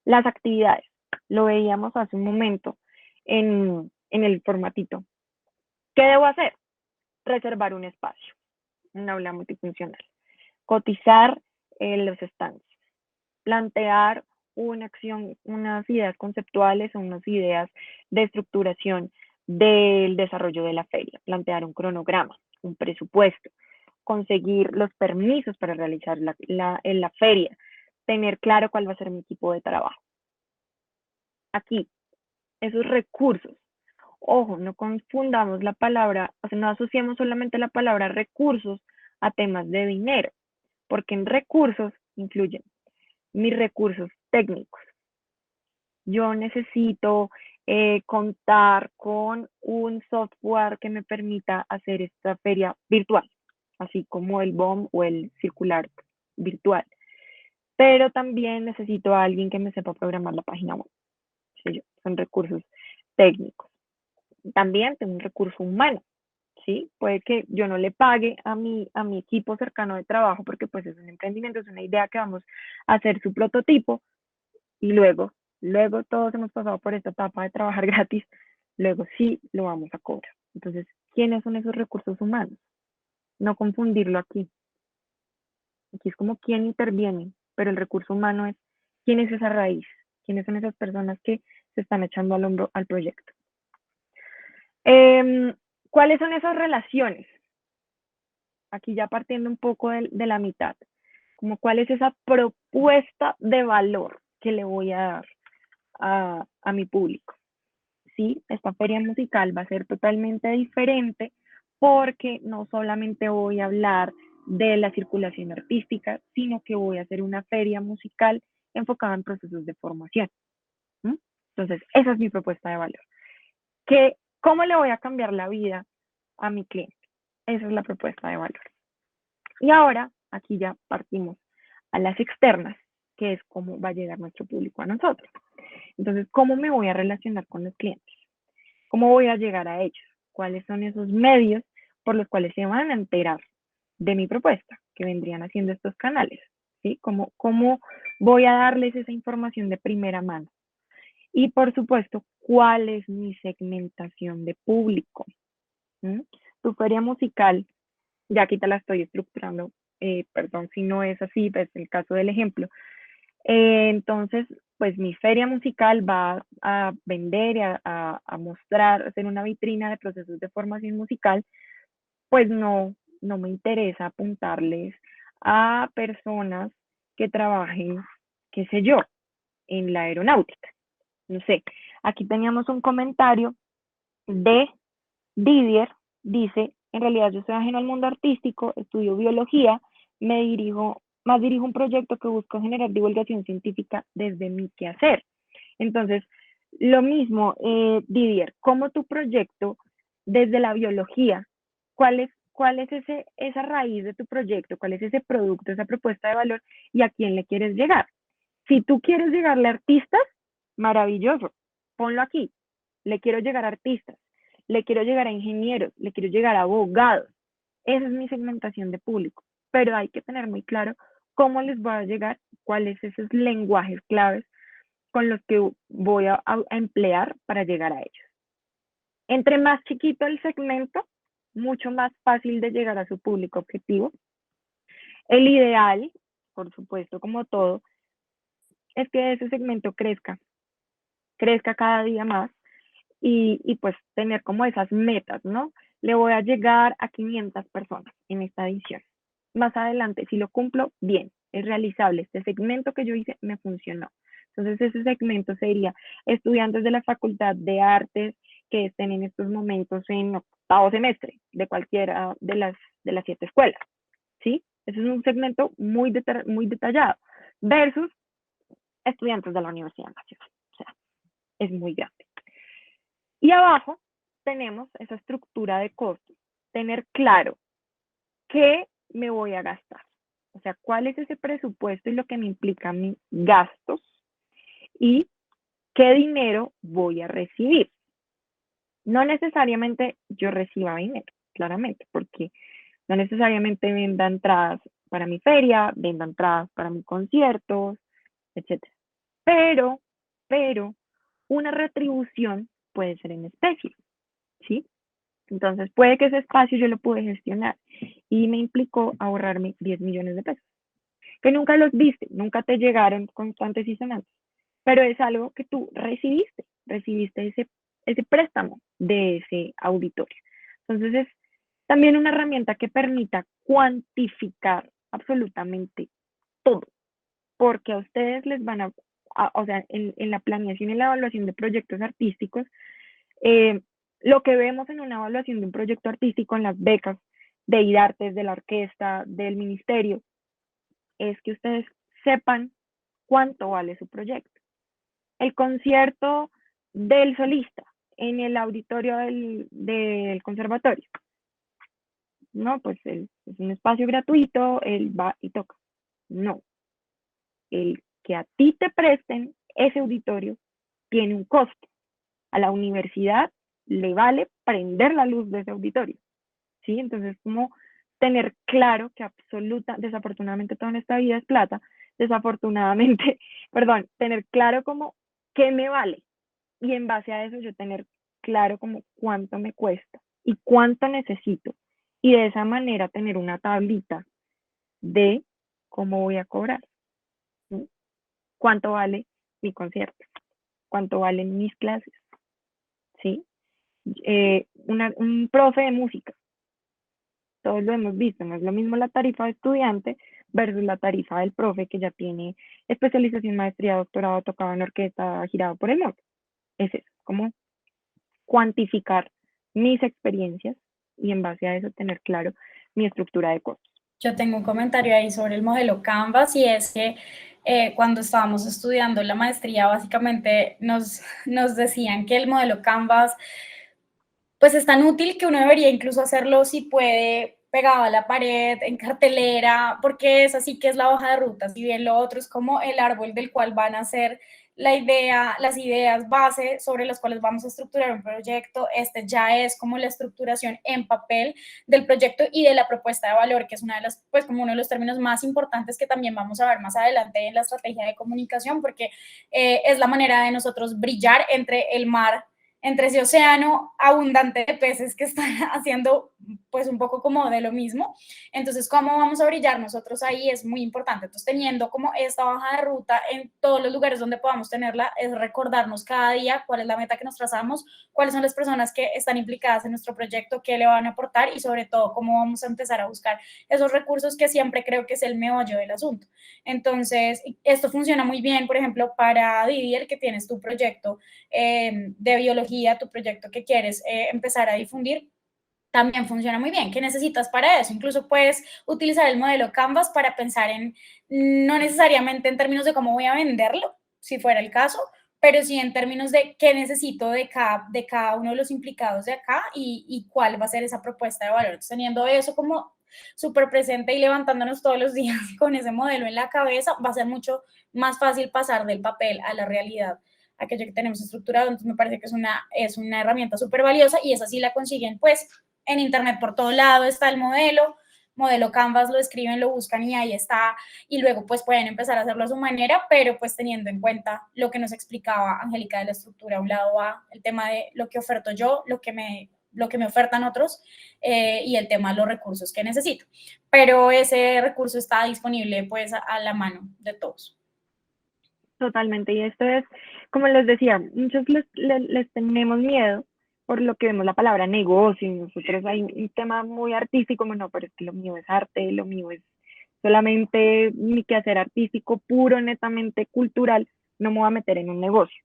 Las actividades, lo veíamos hace un momento en el formatito. ¿Qué debo hacer? Reservar un espacio, un aula multifuncional, cotizar los stands, plantear una acción, unas ideas conceptuales o unas ideas de estructuración del desarrollo de la feria, plantear un cronograma, un presupuesto, conseguir los permisos para realizar la feria, tener claro cuál va a ser mi equipo de trabajo. Aquí, esos recursos. Ojo, no confundamos la palabra, o sea, no asociemos solamente la palabra recursos a temas de dinero, porque en recursos incluyen mis recursos técnicos. Yo necesito contar con un software que me permita hacer esta feria virtual, así como el BOM o el circular virtual. Pero también necesito a alguien que me sepa programar la página web. Son recursos técnicos. También tengo un recurso humano, ¿sí? Puede que yo no le pague a mi equipo cercano de trabajo porque pues es un emprendimiento, es una idea que vamos a hacer su prototipo y luego todos hemos pasado por esta etapa de trabajar gratis, luego sí lo vamos a cobrar. Entonces, ¿quiénes son esos recursos humanos? No confundirlo aquí. Aquí es como quién interviene, pero el recurso humano es quién es esa raíz, quiénes son esas personas que se están echando al hombro al proyecto. ¿Cuáles son esas relaciones? Aquí ya partiendo un poco de la mitad, como cuál es esa propuesta de valor que le voy a dar a mi público. Sí, esta feria musical va a ser totalmente diferente porque no solamente voy a hablar de la circulación artística, sino que voy a hacer una feria musical enfocada en procesos de formación. ¿Mm? Entonces, esa es mi propuesta de valor. ¿Cómo le voy a cambiar la vida a mi cliente? Esa es la propuesta de valor. Y ahora, aquí ya partimos a las externas, que es cómo va a llegar nuestro público a nosotros. Entonces, ¿cómo me voy a relacionar con los clientes? ¿Cómo voy a llegar a ellos? ¿Cuáles son esos medios por los cuales se van a enterar de mi propuesta, que vendrían haciendo estos canales? ¿Sí? ¿Cómo voy a darles esa información de primera mano? Y por supuesto, ¿cuál es mi segmentación de público? ¿Mm? Tu feria musical, ya aquí te la estoy estructurando, perdón si no es así, es el caso del ejemplo. Entonces, pues mi feria musical va a vender, a mostrar, a hacer una vitrina de procesos de formación musical, pues no me interesa apuntarles a personas que trabajen, qué sé yo, en la aeronáutica. No sé, aquí teníamos un comentario de Didier, dice, en realidad yo soy ajeno al mundo artístico, estudio biología, dirijo un proyecto que busca generar divulgación científica desde mi quehacer. Entonces, lo mismo, Didier, como tu proyecto desde la biología, ¿cuál es esa raíz de tu proyecto? ¿Cuál es ese producto, esa propuesta de valor y a quién le quieres llegar? Si tú quieres llegarle a artistas, maravilloso, ponlo aquí. Le quiero llegar a artistas, le quiero llegar a ingenieros, le quiero llegar a abogados. Esa es mi segmentación de público, pero hay que tener muy claro cómo les voy a llegar, cuáles son esos lenguajes claves con los que voy a emplear para llegar a ellos. Entre más chiquito el segmento, mucho más fácil de llegar a su público objetivo. El ideal, por supuesto, como todo, es que ese segmento crezca cada día más y pues tener como esas metas, ¿no? Le voy a llegar a 500 personas en esta edición. Más adelante, si lo cumplo, bien, es realizable. Este segmento que yo hice me funcionó. Entonces, ese segmento sería estudiantes de la Facultad de Artes que estén en estos momentos en octavo semestre de cualquiera de las 7 escuelas, ¿sí? Ese es un segmento muy detallado versus estudiantes de la Universidad Nacional. O sea, es muy grande. Y abajo tenemos esa estructura de costos. Tener claro qué me voy a gastar. O sea, cuál es ese presupuesto y lo que me implica mis gastos y qué dinero voy a recibir. No necesariamente yo reciba dinero, claramente, porque no necesariamente venda entradas para mi feria, venda entradas para mis conciertos, etcétera. Pero una retribución puede ser en especie, ¿sí? Entonces puede que ese espacio yo lo pude gestionar y me implicó ahorrarme 10 millones de pesos, que nunca los viste, nunca te llegaron constantes y sonantes, pero es algo que tú recibiste ese préstamo de ese auditorio. Entonces También una herramienta que permita cuantificar absolutamente todo, porque a ustedes les van o sea, en la planeación y la evaluación de proyectos artísticos, eh, lo que vemos en una evaluación de un proyecto artístico en las becas de IDARTES, de la orquesta, del ministerio, es que ustedes sepan cuánto vale su proyecto. El concierto del solista en el auditorio del conservatorio, no, pues es un espacio gratuito, él va y toca. No, el que a ti te presten ese auditorio tiene un costo. A la universidad le vale prender la luz de ese auditorio, ¿sí? Entonces, como tener claro que desafortunadamente toda en esta vida es plata, desafortunadamente, perdón, tener claro como qué me vale y en base a eso yo tener claro como cuánto me cuesta y cuánto necesito y de esa manera tener una tablita de cómo voy a cobrar, ¿sí? Cuánto vale mi concierto, cuánto valen mis clases, ¿sí? Un profe de música, todos lo hemos visto, no es lo mismo la tarifa de estudiante versus la tarifa del profe que ya tiene especialización, maestría, doctorado, tocado en orquesta, girado por el mundo. Es eso, como cuantificar mis experiencias y en base a eso tener claro mi estructura de costos. Yo tengo un comentario ahí sobre el modelo Canvas y es que cuando estábamos estudiando la maestría, básicamente nos decían que el modelo Canvas pues es tan útil que uno debería incluso hacerlo si puede pegado a la pared, en cartelera, porque es así que es la hoja de ruta. Si bien lo otro es como el árbol del cual van a ser la idea, las ideas base sobre las cuales vamos a estructurar un proyecto, este ya es como la estructuración en papel del proyecto y de la propuesta de valor, que es una de las, pues como uno de los términos más importantes que también vamos a ver más adelante en la estrategia de comunicación, porque es la manera de nosotros brillar entre el mar, entre ese océano abundante de peces que están haciendo pues un poco como de lo mismo. Entonces, ¿cómo vamos a brillar nosotros ahí? Es muy importante. Entonces, teniendo como esta hoja de ruta en todos los lugares donde podamos tenerla, es recordarnos cada día cuál es la meta que nos trazamos, cuáles son las personas que están implicadas en nuestro proyecto, qué le van a aportar y sobre todo cómo vamos a empezar a buscar esos recursos que siempre creo que es el meollo del asunto. Entonces, esto funciona muy bien, por ejemplo, para Didier, que tienes tu proyecto de biología, tu proyecto que quieres empezar a difundir, también funciona muy bien. ¿Qué necesitas para eso? Incluso puedes utilizar el modelo Canvas para pensar en, no necesariamente en términos de cómo voy a venderlo, si fuera el caso, pero sí en términos de qué necesito de cada uno de los implicados de acá y cuál va a ser esa propuesta de valor. Entonces, teniendo eso como súper presente y levantándonos todos los días con ese modelo en la cabeza, va a ser mucho más fácil pasar del papel a la realidad, aquello que tenemos estructurado. Entonces me parece que es una herramienta súper valiosa y esa sí la consiguen pues en internet por todo lado. Está el modelo Canvas, lo escriben, lo buscan y ahí está, y luego pues pueden empezar a hacerlo a su manera, pero pues teniendo en cuenta lo que nos explicaba Angélica de la estructura. A un lado va el tema de lo que oferto yo, lo que me ofertan otros y el tema de los recursos que necesito, pero ese recurso está disponible pues a la mano de todos. Totalmente, y esto es, como les decía, muchos les tenemos miedo por lo que vemos la palabra negocio, y nosotros hay un tema muy artístico, no, pero es que lo mío es arte, lo mío es solamente mi quehacer artístico puro, netamente cultural, no me voy a meter en un negocio.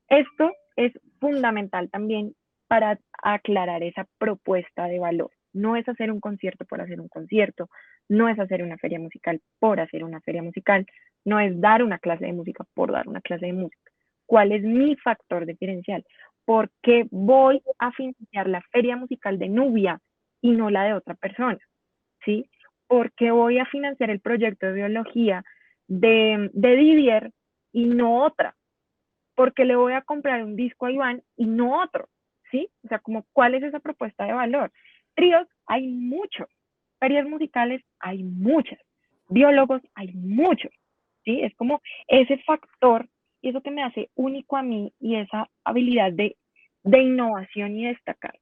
Esto es fundamental también para aclarar esa propuesta de valor. No es hacer un concierto por hacer un concierto, no es hacer una feria musical por hacer una feria musical, no es dar una clase de música por dar una clase de música. ¿Cuál es mi factor diferencial? ¿Por qué voy a financiar la feria musical de Nubia y no la de otra persona? ¿Sí? ¿Por qué voy a financiar el proyecto de biología de Didier y no otra? Porque le voy a comprar un disco a Iván y no otro, ¿sí? O sea, como, ¿cuál es esa propuesta de valor? Tríos hay muchos, ferias musicales hay muchas, biólogos hay muchos, ¿sí? Es como ese factor y eso que me hace único a mí y esa habilidad de innovación y destacar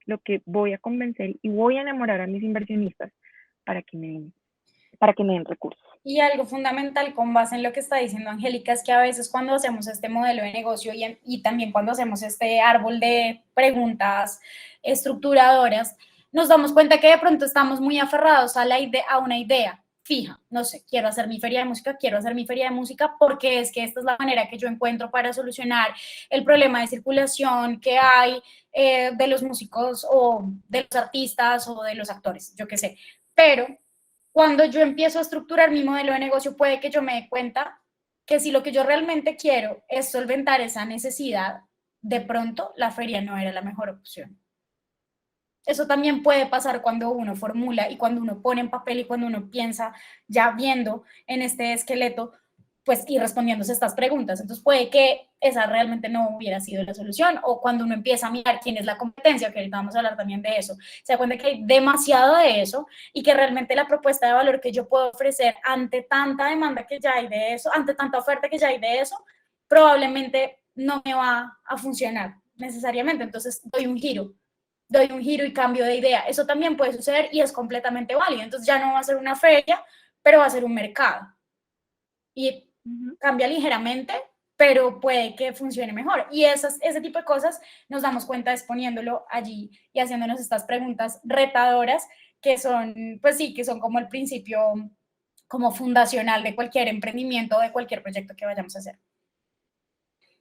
lo que voy a convencer y voy a enamorar a mis inversionistas para que me den recursos. Y algo fundamental con base en lo que está diciendo Angélica es que a veces cuando hacemos este modelo de negocio y también cuando hacemos este árbol de preguntas estructuradoras, nos damos cuenta que de pronto estamos muy aferrados a, a una idea fija. No sé, quiero hacer mi feria de música, quiero hacer mi feria de música porque es que esta es la manera que yo encuentro para solucionar el problema de circulación que hay de los músicos o de los artistas o de los actores, yo qué sé. Pero cuando yo empiezo a estructurar mi modelo de negocio, puede que yo me dé cuenta que si lo que yo realmente quiero es solventar esa necesidad, de pronto la feria no era la mejor opción. Eso también puede pasar cuando uno formula y cuando uno pone en papel y cuando uno piensa ya viendo en este esqueleto, pues y respondiéndose estas preguntas. Entonces puede que esa realmente no hubiera sido la solución o cuando uno empieza a mirar quién es la competencia, que ahorita vamos a hablar también de eso, se da cuenta que hay demasiado de eso y que realmente la propuesta de valor que yo puedo ofrecer ante tanta demanda que ya hay de eso, ante tanta oferta que ya hay de eso, probablemente no me va a funcionar necesariamente. Entonces doy un giro y cambio de idea. Eso también puede suceder y es completamente válido. Entonces ya no va a ser una feria, pero va a ser un mercado. Y cambia ligeramente, pero puede que funcione mejor. Y ese tipo de cosas nos damos cuenta exponiéndolo allí y haciéndonos estas preguntas retadoras que son, pues sí, que son como el principio como fundacional de cualquier emprendimiento, de cualquier proyecto que vayamos a hacer.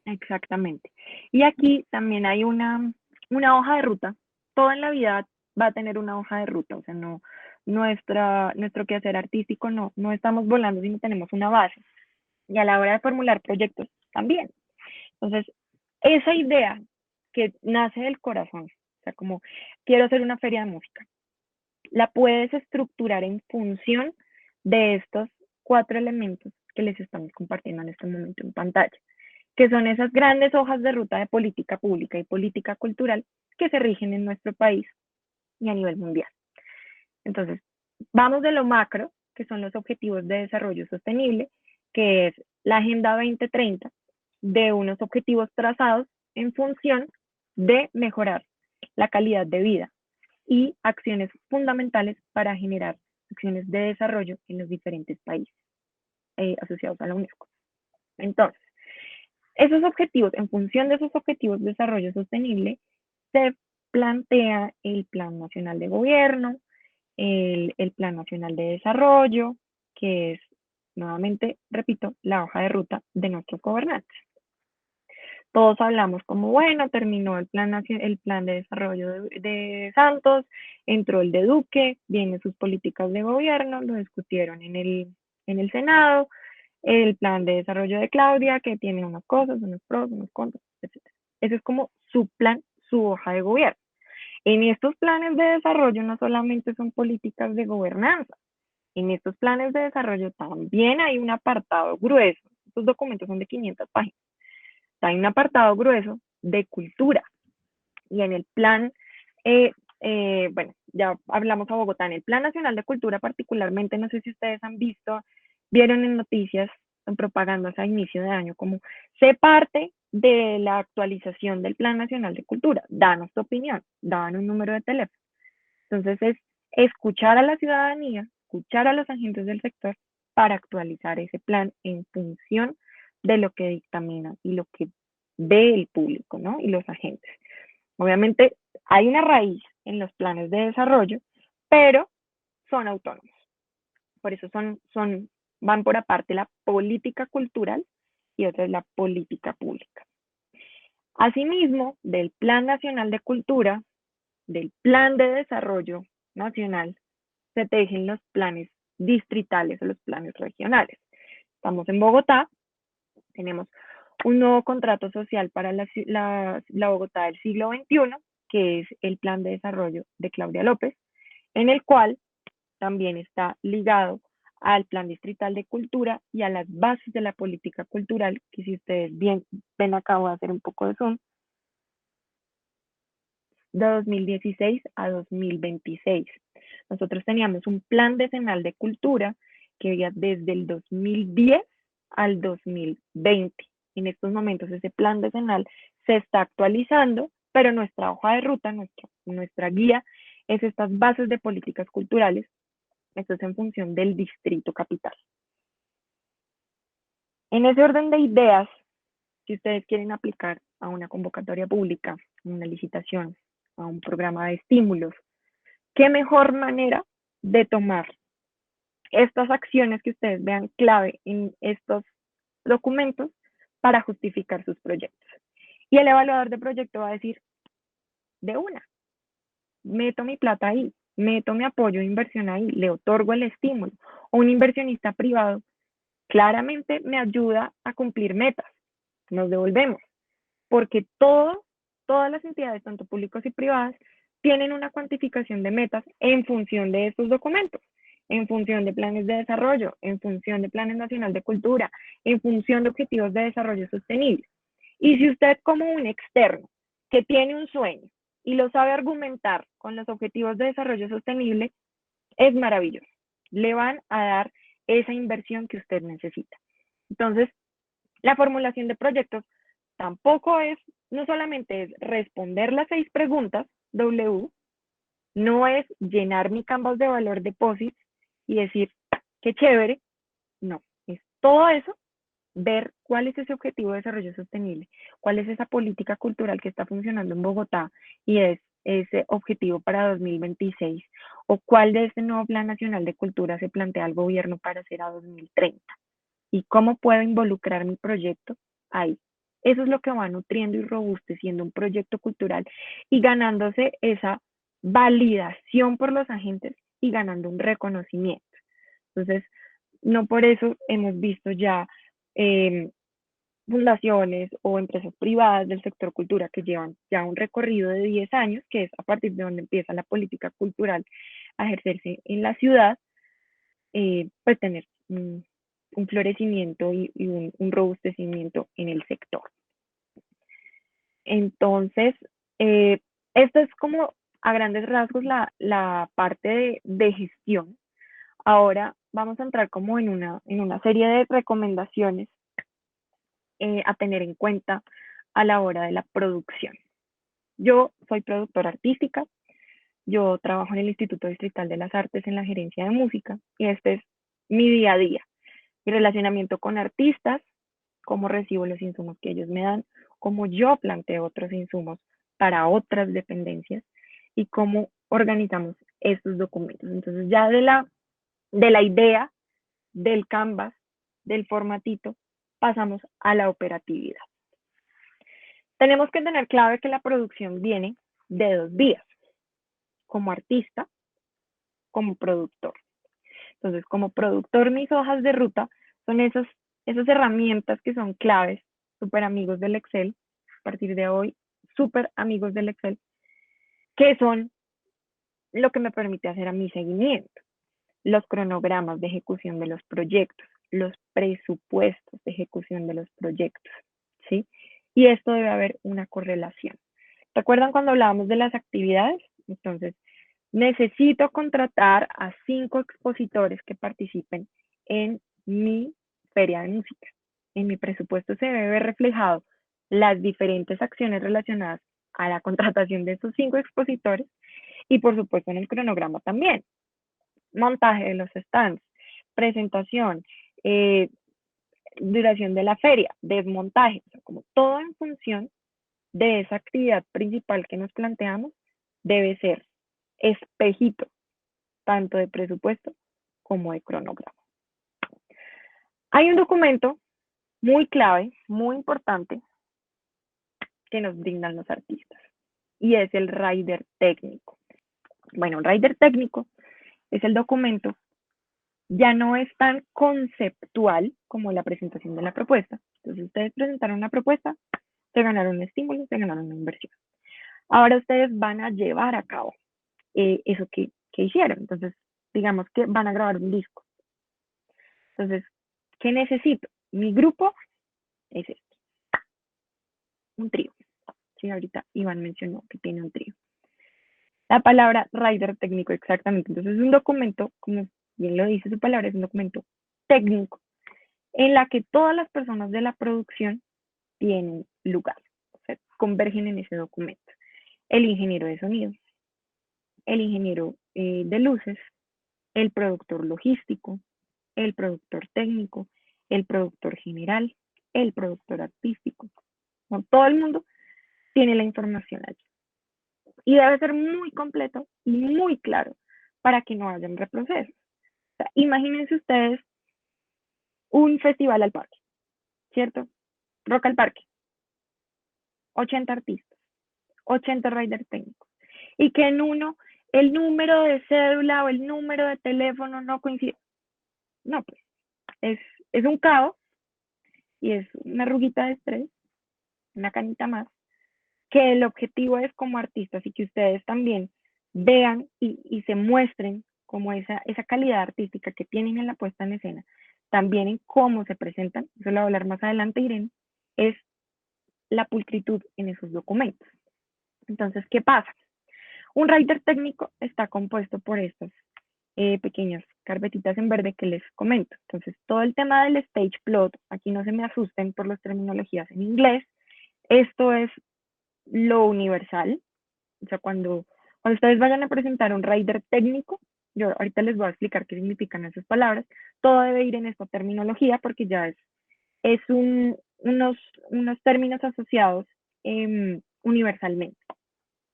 Exactamente. Y aquí también hay una hoja de ruta. Todo en la vida va a tener una hoja de ruta, o sea, no, nuestro quehacer artístico no estamos volando, sino tenemos una base. Y a la hora de formular proyectos también. Entonces, esa idea que nace del corazón, o sea, como quiero hacer una feria de música, la puedes estructurar en función de estos 4 elementos que les estamos compartiendo en este momento en pantalla, que son esas grandes hojas de ruta de política pública y política cultural que se rigen en nuestro país y a nivel mundial. Entonces, vamos de lo macro, que son los objetivos de desarrollo sostenible, que es la Agenda 2030, de unos objetivos trazados en función de mejorar la calidad de vida y acciones fundamentales para generar acciones de desarrollo en los diferentes países asociados a la UNESCO. Entonces, esos objetivos, en función de esos objetivos de desarrollo sostenible, se plantea el Plan Nacional de Gobierno, el Plan Nacional de Desarrollo, que es, nuevamente, repito, la hoja de ruta de nuestros gobernantes. Todos hablamos como, bueno, terminó el plan de desarrollo de Santos, entró el de Duque, vienen sus políticas de gobierno, lo discutieron en el Senado, el plan de desarrollo de Claudia, que tiene unas cosas, unos pros, unos contras, etc. Ese es como su plan, su hoja de gobierno. En estos planes de desarrollo no solamente son políticas de gobernanza, en estos planes de desarrollo también hay un apartado grueso, estos documentos son de 500 páginas, hay un apartado grueso de cultura. Y en el plan, bueno, ya hablamos a Bogotá, en el Plan Nacional de Cultura particularmente, no sé si ustedes han visto, vieron en noticias, en propagandas a inicio de año, como sé parte de la actualización del Plan Nacional de Cultura, danos tu opinión, danos un número de teléfono. Entonces es escuchar a la ciudadanía, escuchar a los agentes del sector para actualizar ese plan en función de lo que dictamina y lo que ve el público, ¿no? Y los agentes. Obviamente hay una raíz en los planes de desarrollo, pero son autónomos. Por eso van por aparte la política cultural y otra es la política pública. Asimismo, del Plan Nacional de Cultura, del Plan de Desarrollo Nacional, se tejen los planes distritales o los planes regionales. Estamos en Bogotá, tenemos un nuevo contrato social para la Bogotá del siglo XXI, que es el Plan de Desarrollo de Claudia López, en el cual también está ligado al Plan Distrital de Cultura y a las bases de la política cultural, que si ustedes bien ven acá, voy a hacer un poco de zoom, de 2016 a 2026. Nosotros teníamos un plan decenal de cultura que iba desde el 2010 al 2020. En estos momentos ese plan decenal se está actualizando, pero nuestra hoja de ruta, nuestra guía, es estas bases de políticas culturales. Esto es en función del distrito capital. En ese orden de ideas, si ustedes quieren aplicar a una convocatoria pública, a una licitación, a un programa de estímulos, ¿Qué mejor manera de tomar estas acciones que ustedes vean clave en estos documentos para justificar sus proyectos? Y el evaluador de proyecto va a decir, de una, meto mi plata ahí, meto mi apoyo de inversión ahí, le otorgo el estímulo. O un inversionista privado claramente me ayuda a cumplir metas. Nos devolvemos, porque todas las entidades, tanto públicas y privadas, tienen una cuantificación de metas en función de estos documentos, en función de planes de desarrollo, en función de planes nacional de cultura, en función de objetivos de desarrollo sostenible. Y si usted como un externo que tiene un sueño y lo sabe argumentar con los objetivos de desarrollo sostenible, es maravilloso. Le van a dar esa inversión que usted necesita. Entonces, la formulación de proyectos tampoco es, no solamente es responder las 6 preguntas W, no es llenar mi canvas de valor de POSIT y decir, qué chévere, no, es todo eso, ver cuál es ese objetivo de desarrollo sostenible, cuál es esa política cultural que está funcionando en Bogotá y es ese objetivo para 2026, o cuál de este nuevo Plan Nacional de Cultura se plantea el gobierno para hacer a 2030 y cómo puedo involucrar mi proyecto ahí. Eso es lo que va nutriendo y robusteciendo un proyecto cultural y ganándose esa validación por los agentes y ganando un reconocimiento. Entonces, no por eso hemos visto ya eh, fundaciones o empresas privadas del sector cultura que llevan ya un recorrido de 10 años, que es a partir de donde empieza la política cultural a ejercerse en la ciudad, pues tener un florecimiento y un robustecimiento en el sector. Entonces, esto es como a grandes rasgos la parte de gestión. Ahora vamos a entrar como en una serie de recomendaciones a tener en cuenta a la hora de la producción. Yo soy productora artística, yo trabajo en el Instituto Distrital de las Artes en la gerencia de música y este es mi día a día. Mi relacionamiento con artistas, cómo recibo los insumos que ellos me dan, cómo yo planteo otros insumos para otras dependencias y cómo organizamos estos documentos. Entonces ya de la idea, del canvas, del formatito, pasamos a la operatividad. Tenemos que tener claro que la producción viene de 2 vías, como artista, como productor. Entonces, como productor, mis hojas de ruta son esas herramientas que son claves, súper amigos del Excel, a partir de hoy, súper amigos del Excel, que son lo que me permite hacer a mi seguimiento, los cronogramas de ejecución de los proyectos, los presupuestos de ejecución de los proyectos, ¿sí? Y esto debe haber una correlación. ¿Recuerdan cuando hablábamos de las actividades? Entonces, necesito contratar a 5 expositores que participen en mi feria de música. En mi presupuesto se debe ver reflejado las diferentes acciones relacionadas a la contratación de esos 5 expositores y por supuesto en el cronograma también. Montaje de los stands, presentación, duración de la feria, desmontaje, o sea, como todo en función de esa actividad principal que nos planteamos debe ser espejito, tanto de presupuesto como de cronograma. Hay un documento muy clave, muy importante, que nos brindan los artistas, y es el rider técnico. Bueno, un rider técnico es el documento, ya no es tan conceptual como la presentación de la propuesta. Entonces, ustedes presentaron una propuesta, se ganaron un estímulo, se ganaron una inversión. Ahora ustedes van a llevar a cabo eso que hicieron. Entonces, digamos que van a grabar un disco. Entonces, ¿qué necesito? Mi grupo es este, un trío. Sí, ahorita Iván mencionó que tiene un trío. La palabra rider técnico, exactamente. Entonces, es un documento, como bien lo dice su palabra, es un documento técnico en la que todas las personas de la producción tienen lugar, o sea, convergen en ese documento. El ingeniero de sonido, el ingeniero de luces, el productor logístico, el productor técnico, el productor general, el productor artístico. Todo el mundo tiene la información allí. Y debe ser muy completo y muy claro para que no hayan reprocesos. O sea, imagínense ustedes un festival al parque, ¿cierto? Rock al parque, 80 artistas, 80 riders técnicos. Y que en uno el número de cédula o el número de teléfono no coincide. No, pues es un caos y es una arruguita de estrés, una canita más, que el objetivo es como artistas y que ustedes también vean y se muestren como esa calidad artística que tienen en la puesta en escena, también en cómo se presentan, eso lo voy a hablar más adelante, Irene, es la pulcritud en esos documentos. Entonces, ¿qué pasa? Un writer técnico está compuesto por estas pequeñas carpetitas en verde que les comento. Entonces, todo el tema del stage plot, aquí no se me asusten por las terminologías en inglés, esto es lo universal, o sea, cuando ustedes vayan a presentar un rider técnico, yo ahorita les voy a explicar qué significan esas palabras, todo debe ir en esta terminología porque ya es unos términos asociados universalmente.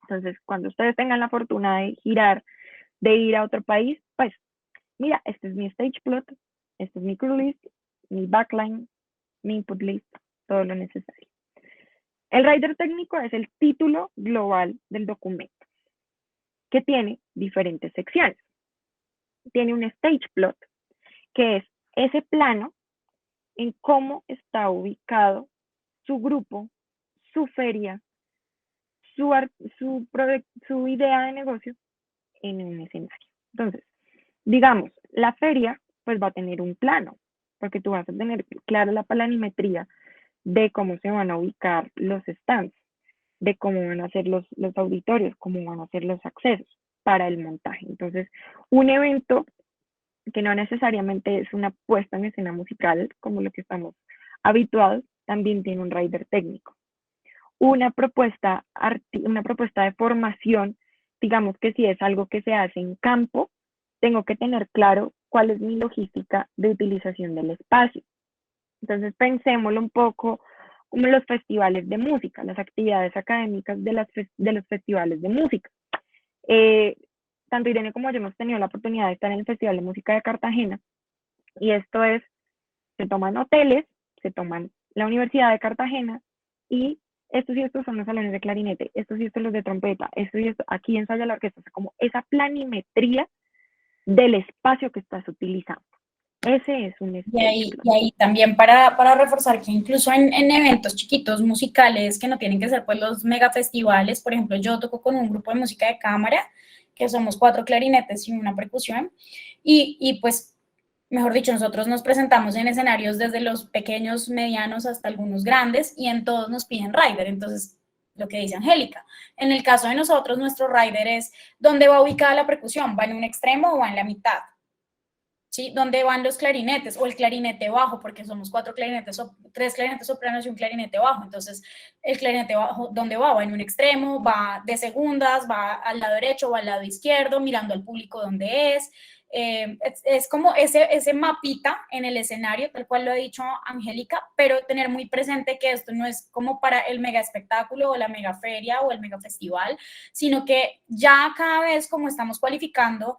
Entonces, cuando ustedes tengan la fortuna de girar, de ir a otro país, pues, mira, este es mi stage plot, este es mi crew list, mi backline, mi input list, todo lo necesario. El rider técnico es el título global del documento, que tiene diferentes secciones. Tiene un stage plot, que es ese plano en cómo está ubicado su grupo, su feria, su, su idea de negocio en un escenario. Entonces, digamos, la feria pues va a tener un plano, porque tú vas a tener claro la planimetría de cómo se van a ubicar los stands, de cómo van a ser los auditorios, cómo van a ser los accesos para el montaje. Entonces, un evento que no necesariamente es una puesta en escena musical como lo que estamos habituados, también tiene un rider técnico. Una propuesta de formación, digamos que si es algo que se hace en campo, tengo que tener claro cuál es mi logística de utilización del espacio. Entonces pensémoslo un poco como los festivales de música, las actividades académicas de los festivales de música. Eh, Tanto Irene como yo hemos tenido la oportunidad de estar en el Festival de Música de Cartagena y esto es, se toman hoteles, se toman la Universidad de Cartagena y estos y estos son los salones de clarinete, estos y estos los de trompeta, esto y esto, aquí ensaya la orquesta, o sea, como esa planimetría del espacio que estás utilizando. Ese es un stage plot. Y ahí también para reforzar que incluso en eventos chiquitos musicales que no tienen que ser pues los mega festivales, por ejemplo, yo toco con un grupo de música de cámara, que somos 4 clarinetes y una percusión, y pues, mejor dicho, nosotros nos presentamos en escenarios desde los pequeños, medianos hasta algunos grandes, y en todos nos piden rider, entonces, lo que dice Angélica. En el caso de nosotros, nuestro rider es dónde va ubicada la percusión, va en un extremo o va en la mitad. ¿Sí? ¿Dónde van los clarinetes? O el clarinete bajo, porque somos 4 clarinetes, 3 clarinetes sopranos y un clarinete bajo. Entonces, el clarinete bajo, ¿dónde va? Va en un extremo, va de segundas, va al lado derecho, va al lado izquierdo, mirando al público donde es. Es como ese mapita en el escenario, tal cual lo ha dicho Angélica, pero tener muy presente que esto no es como para el mega espectáculo o la mega feria o el mega festival, sino que ya cada vez como estamos cualificando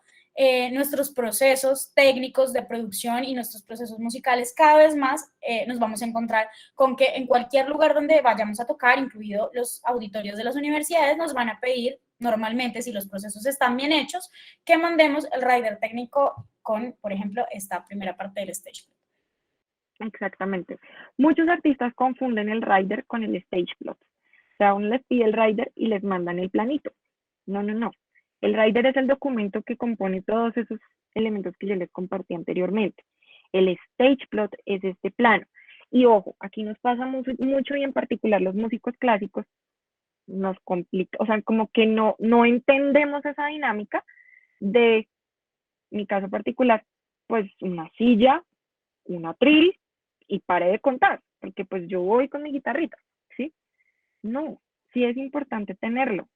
nuestros procesos técnicos de producción y nuestros procesos musicales, cada vez más nos vamos a encontrar con que en cualquier lugar donde vayamos a tocar, incluido los auditorios de las universidades, nos van a pedir normalmente, si los procesos están bien hechos, que mandemos el rider técnico con, por ejemplo, esta primera parte del stage plot. Exactamente. Muchos artistas confunden el rider con el stage plot. O sea, uno les pide el rider y les mandan el planito. No, no, no. El rider es el documento que compone todos esos elementos que yo les compartí anteriormente. El stage plot es este plano. Y ojo, aquí nos pasa mucho y en particular los músicos clásicos nos complica, o sea, como que no entendemos esa dinámica de mi caso particular, pues una silla, un atril y pare de contar, porque pues yo voy con mi guitarrita, ¿sí? No, sí es importante tenerlo.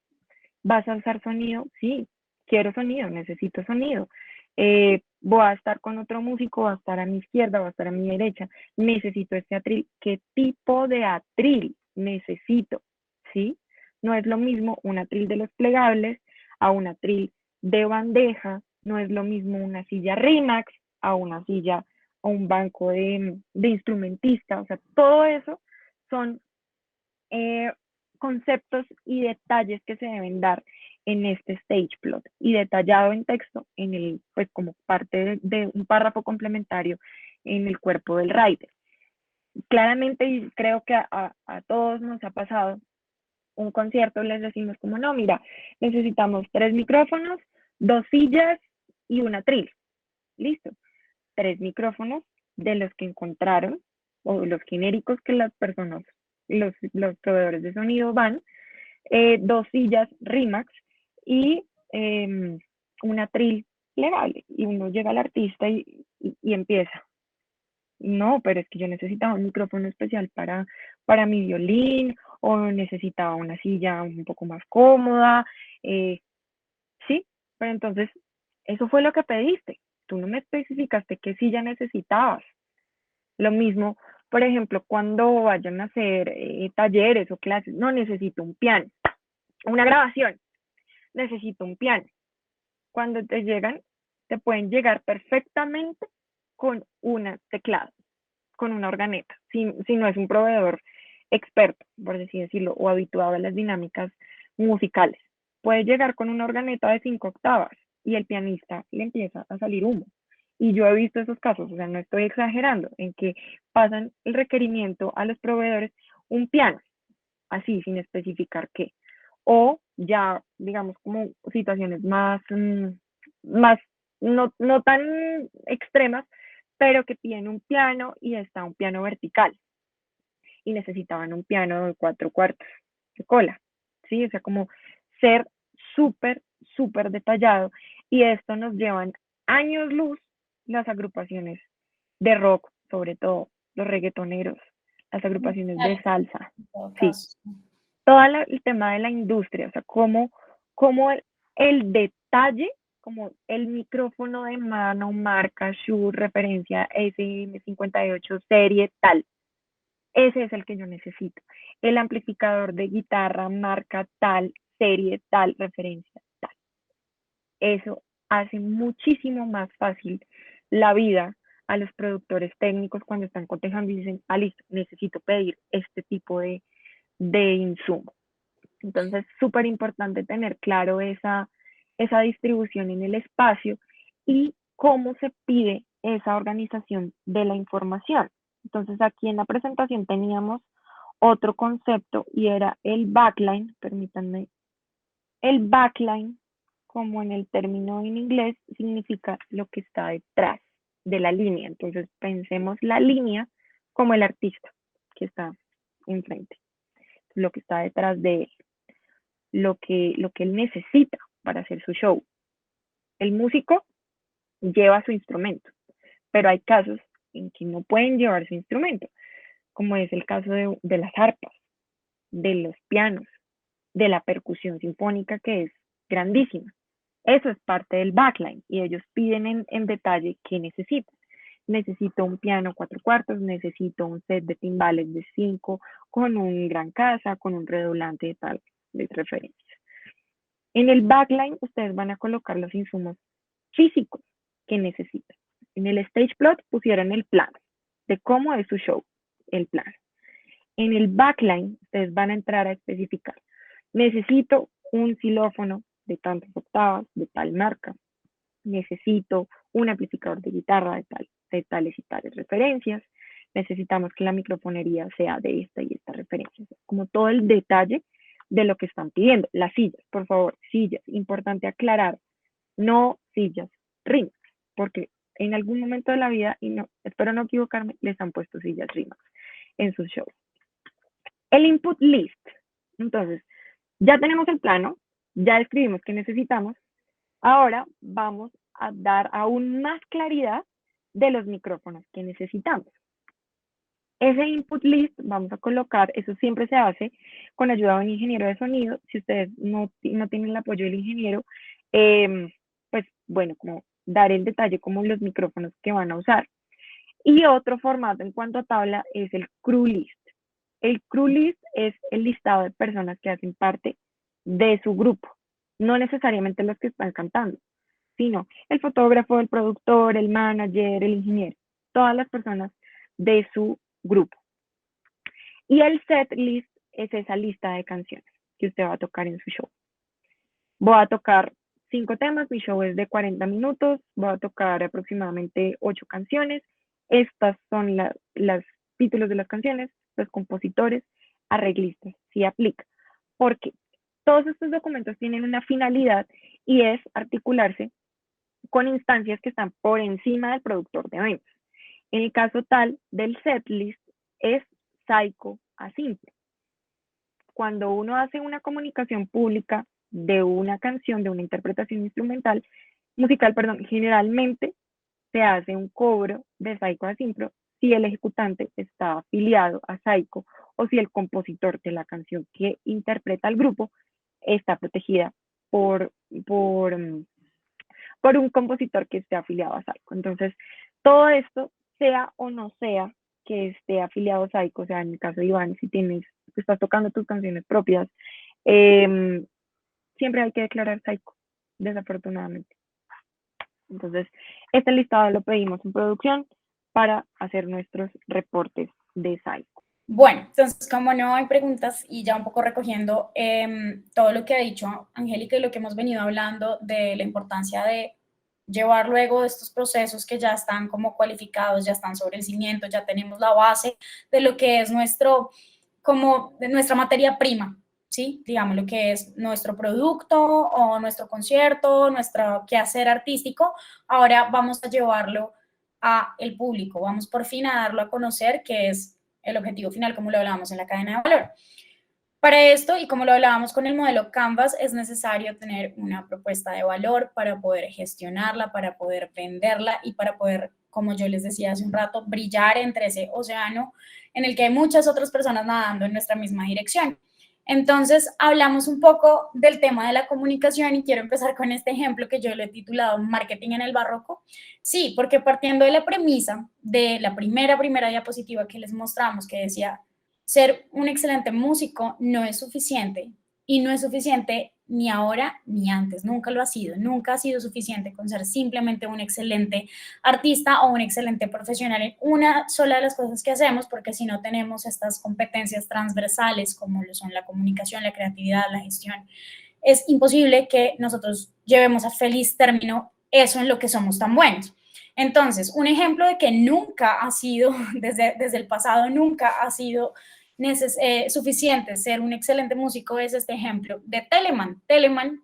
¿Vas a usar sonido? Sí, quiero sonido, necesito sonido. Voy a estar con otro músico, va a estar a mi izquierda, va a estar a mi derecha, necesito este atril. ¿Qué tipo de atril necesito? ¿Sí? No es lo mismo un atril de los plegables a un atril de bandeja, no es lo mismo una silla Rimax a una silla o un banco de instrumentista, o sea, todo eso son eh, conceptos y detalles que se deben dar en este stage plot y detallado en texto en el, pues como parte de un párrafo complementario en el cuerpo del writer. Claramente, y creo que a todos nos ha pasado, un concierto les decimos como, no, mira, necesitamos 3 micrófonos, 2 sillas y un atril. Listo. 3 micrófonos de los que encontraron o los genéricos que las personas, los proveedores de sonido van, 2 sillas Rimax y un atril legal. Y uno llega al artista y empieza. No, pero es que yo necesitaba un micrófono especial para mi violín o necesitaba una silla un poco más cómoda. Sí, pero entonces eso fue lo que pediste. Tú no me especificaste qué silla necesitabas. Lo mismo, por ejemplo, cuando vayan a hacer talleres o clases, no necesito un piano. Una grabación, necesito un piano. Cuando te llegan, te pueden llegar perfectamente con una teclado, con una organeta, si no es un proveedor experto, por así decirlo, o habituado a las dinámicas musicales. Puede llegar con una organeta de 5 octavas y el pianista le empieza a salir humo. Y yo he visto esos casos, o sea, no estoy exagerando, en que pasan el requerimiento a los proveedores un piano, así, sin especificar qué. O ya, digamos, como situaciones más no tan extremas, pero que piden un piano y está un piano vertical y necesitaban un piano de 4 cuartos de cola, ¿sí? O sea, como ser súper, súper detallado y esto nos llevan años luz las agrupaciones de rock, sobre todo los reggaetoneros, las agrupaciones de salsa, En todo sí, caso. todo el tema de la industria, o sea, cómo el detalle, como el micrófono de mano, marca, Shure, referencia SM58, serie, tal. Ese es el que yo necesito. El amplificador de guitarra, marca, tal, serie, tal, referencia, tal. Eso hace muchísimo más fácil la vida a los productores técnicos cuando están cotejando y dicen, ah, listo, necesito pedir este tipo de insumo. Entonces, súper importante tener claro esa distribución en el espacio y cómo se pide esa organización de la información. Entonces, aquí en la presentación teníamos otro concepto y era el backline, permítanme, el backline, como en el término en inglés, significa lo que está detrás de la línea. Entonces, pensemos la línea como el artista que está enfrente, lo que está detrás de él, lo que él necesita para hacer su show. El músico lleva su instrumento, pero hay casos en que no pueden llevar su instrumento, como es el caso de las arpas, de los pianos, de la percusión sinfónica, que es grandísima. Eso es parte del backline y ellos piden en detalle qué necesitan. Necesito un piano 4 cuartos, necesito un set de timbales de 5 con un gran casa, con un redoblante de tal, de referencia. En el backline ustedes van a colocar los insumos físicos que necesitan. En el stage plot pusieron el plan de cómo es su show, el plan. En el backline ustedes van a entrar a especificar. Necesito un xilófono de tantas octavas, de tal marca. Necesito un amplificador de guitarra de tales y tales referencias. Necesitamos que la microfonería sea de esta y esta referencia. Como todo el detalle de lo que están pidiendo. Las sillas, por favor, sillas. Importante aclarar, no sillas Rimax, porque en algún momento de la vida, y no, espero no equivocarme, les han puesto sillas Rimax en sus shows. El input list. Entonces, ya tenemos el plano, ya escribimos qué necesitamos. Ahora vamos a dar aún más claridad de los micrófonos que necesitamos. Ese input list vamos a colocar, eso siempre se hace con ayuda de un ingeniero de sonido. Si ustedes no tienen el apoyo del ingeniero, pues bueno, como dar el detalle como los micrófonos que van a usar. Y otro formato en cuanto a tabla es el crew list. El crew list es el listado de personas que hacen parte de su grupo, no necesariamente los que están cantando, sino el fotógrafo, el productor, el manager, el ingeniero, todas las personas de su grupo. Y el set list es esa lista de canciones que usted va a tocar en su show. Voy a tocar 5 temas, mi show es de 40 minutos, voy a tocar aproximadamente 8 canciones. Estas son los títulos de las canciones, los compositores, arreglistas, si aplica. Porque todos estos documentos tienen una finalidad y es articularse con instancias que están por encima del productor de eventos. En el caso tal del setlist es psycho a simple. Cuando uno hace una comunicación pública de una canción, de una interpretación instrumental, musical, perdón, generalmente se hace un cobro de Psycho a Simpro si el ejecutante está afiliado a Psycho o si el compositor de la canción que interpreta el grupo está protegida por, por, por un compositor que esté afiliado a Psycho. Entonces, todo esto, sea o no sea que esté afiliado a Psycho, o sea, en el caso de Iván, si estás tocando tus canciones propias, siempre hay que declarar Psycho, desafortunadamente. Entonces, este listado lo pedimos en producción para hacer nuestros reportes de Psycho. Bueno, entonces como no hay preguntas y ya un poco recogiendo todo lo que ha dicho Angélica y lo que hemos venido hablando de la importancia de llevar luego estos procesos que ya están como cualificados, ya están sobre el cimiento, ya tenemos la base de lo que es de nuestra materia prima, ¿sí? Digamos lo que es nuestro producto o nuestro concierto, nuestro quehacer artístico, ahora vamos a llevarlo a el público, vamos por fin a darlo a conocer, que es el objetivo final, como lo hablábamos en la cadena de valor. Para esto, y como lo hablábamos con el modelo Canvas, es necesario tener una propuesta de valor para poder gestionarla, para poder venderla y para poder, como yo les decía hace un rato, brillar entre ese océano en el que hay muchas otras personas nadando en nuestra misma dirección. Entonces, hablamos un poco del tema de la comunicación y quiero empezar con este ejemplo que yo lo he titulado Marketing en el Barroco. Sí, porque partiendo de la premisa de la primera diapositiva que les mostramos, que decía, ser un excelente músico no es suficiente y no es suficiente ni ahora ni antes, nunca lo ha sido, nunca ha sido suficiente con ser simplemente un excelente artista o un excelente profesional en una sola de las cosas que hacemos, porque si no tenemos estas competencias transversales como lo son la comunicación, la creatividad, la gestión, es imposible que nosotros llevemos a feliz término eso en lo que somos tan buenos. Entonces, un ejemplo de que nunca ha sido, desde el pasado, nunca ha sido suficiente ser un excelente músico es este ejemplo de Telemann. Telemann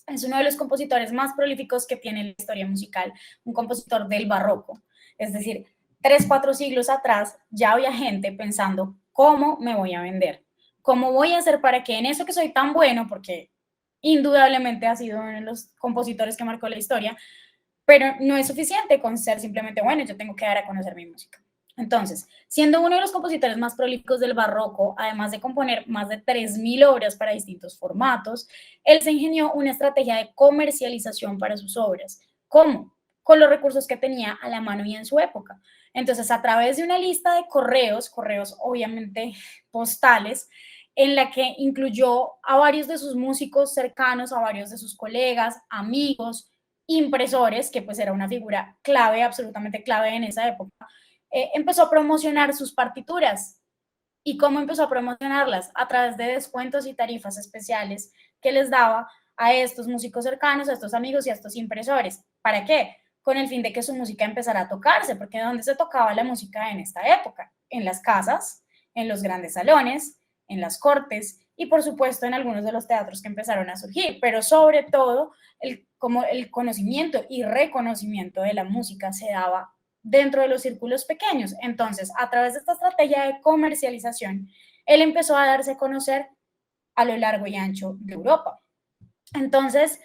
es uno de los compositores más prolíficos que tiene la historia musical, un compositor del barroco. Es decir, 3, 4 siglos atrás ya había gente pensando, ¿cómo me voy a vender? ¿Cómo voy a hacer para que en eso que soy tan bueno, porque indudablemente ha sido uno de los compositores que marcó la historia, pero no es suficiente con ser simplemente, bueno, yo tengo que dar a conocer mi música. Entonces, siendo uno de los compositores más prolíficos del barroco, además de componer más de 3.000 obras para distintos formatos, él se ingenió una estrategia de comercialización para sus obras. ¿Cómo? Con los recursos que tenía a la mano y en su época. Entonces, a través de una lista de correos obviamente postales, en la que incluyó a varios de sus músicos cercanos, a varios de sus colegas, amigos, impresores, que pues era una figura clave, absolutamente clave en esa época, empezó a promocionar sus partituras. ¿Y cómo empezó a promocionarlas? A través de descuentos y tarifas especiales que les daba a estos músicos cercanos, a estos amigos y a estos impresores. ¿Para qué? Con el fin de que su música empezara a tocarse, porque ¿dónde se tocaba la música en esta época? En las casas, en los grandes salones, en las cortes y por supuesto en algunos de los teatros que empezaron a surgir, pero sobre todo como el conocimiento y reconocimiento de la música se daba dentro de los círculos pequeños. Entonces, a través de esta estrategia de comercialización, él empezó a darse a conocer a lo largo y ancho de Europa. Entonces,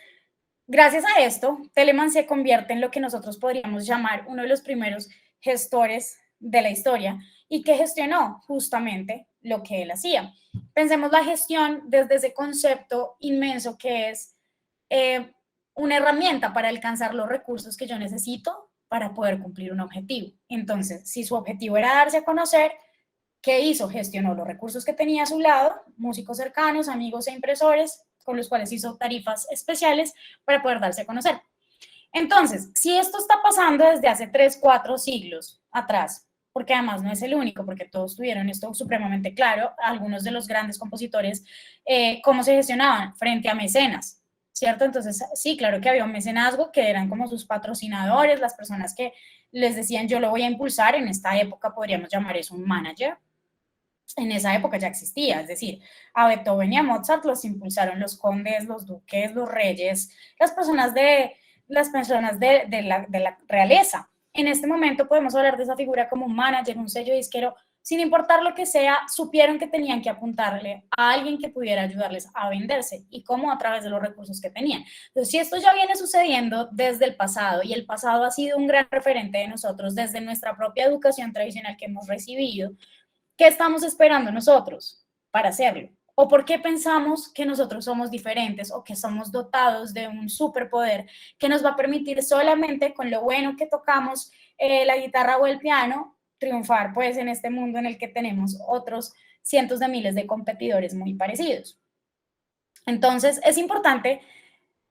gracias a esto, Telemann se convierte en lo que nosotros podríamos llamar uno de los primeros gestores de la historia y que gestionó justamente lo que él hacía. Pensemos la gestión desde ese concepto inmenso que es una herramienta para alcanzar los recursos que yo necesito para poder cumplir un objetivo. Entonces, si su objetivo era darse a conocer, ¿qué hizo? Gestionó los recursos que tenía a su lado, músicos cercanos, amigos e impresores, con los cuales hizo tarifas especiales para poder darse a conocer. Entonces, si esto está pasando desde hace 3, 4 siglos atrás, porque además no es el único, porque todos tuvieron esto supremamente claro, algunos de los grandes compositores, cómo se gestionaban frente a mecenas, ¿cierto? Entonces, sí, claro que había un mecenazgo que eran como sus patrocinadores, las personas que les decían yo lo voy a impulsar, en esta época podríamos llamar eso un manager. En esa época ya existía, es decir, a Beethoven y a Mozart los impulsaron los condes, los duques, los reyes, las personas de la realeza. En este momento podemos hablar de esa figura como un manager, un sello disquero, sin importar lo que sea, supieron que tenían que apuntarle a alguien que pudiera ayudarles a venderse y cómo a través de los recursos que tenían. Entonces, si esto ya viene sucediendo desde el pasado y el pasado ha sido un gran referente de nosotros desde nuestra propia educación tradicional que hemos recibido, ¿qué estamos esperando nosotros para hacerlo? ¿O por qué pensamos que nosotros somos diferentes o que somos dotados de un superpoder que nos va a permitir solamente con lo bueno que tocamos la guitarra o el piano triunfar pues en este mundo en el que tenemos otros cientos de miles de competidores muy parecidos? Entonces es importante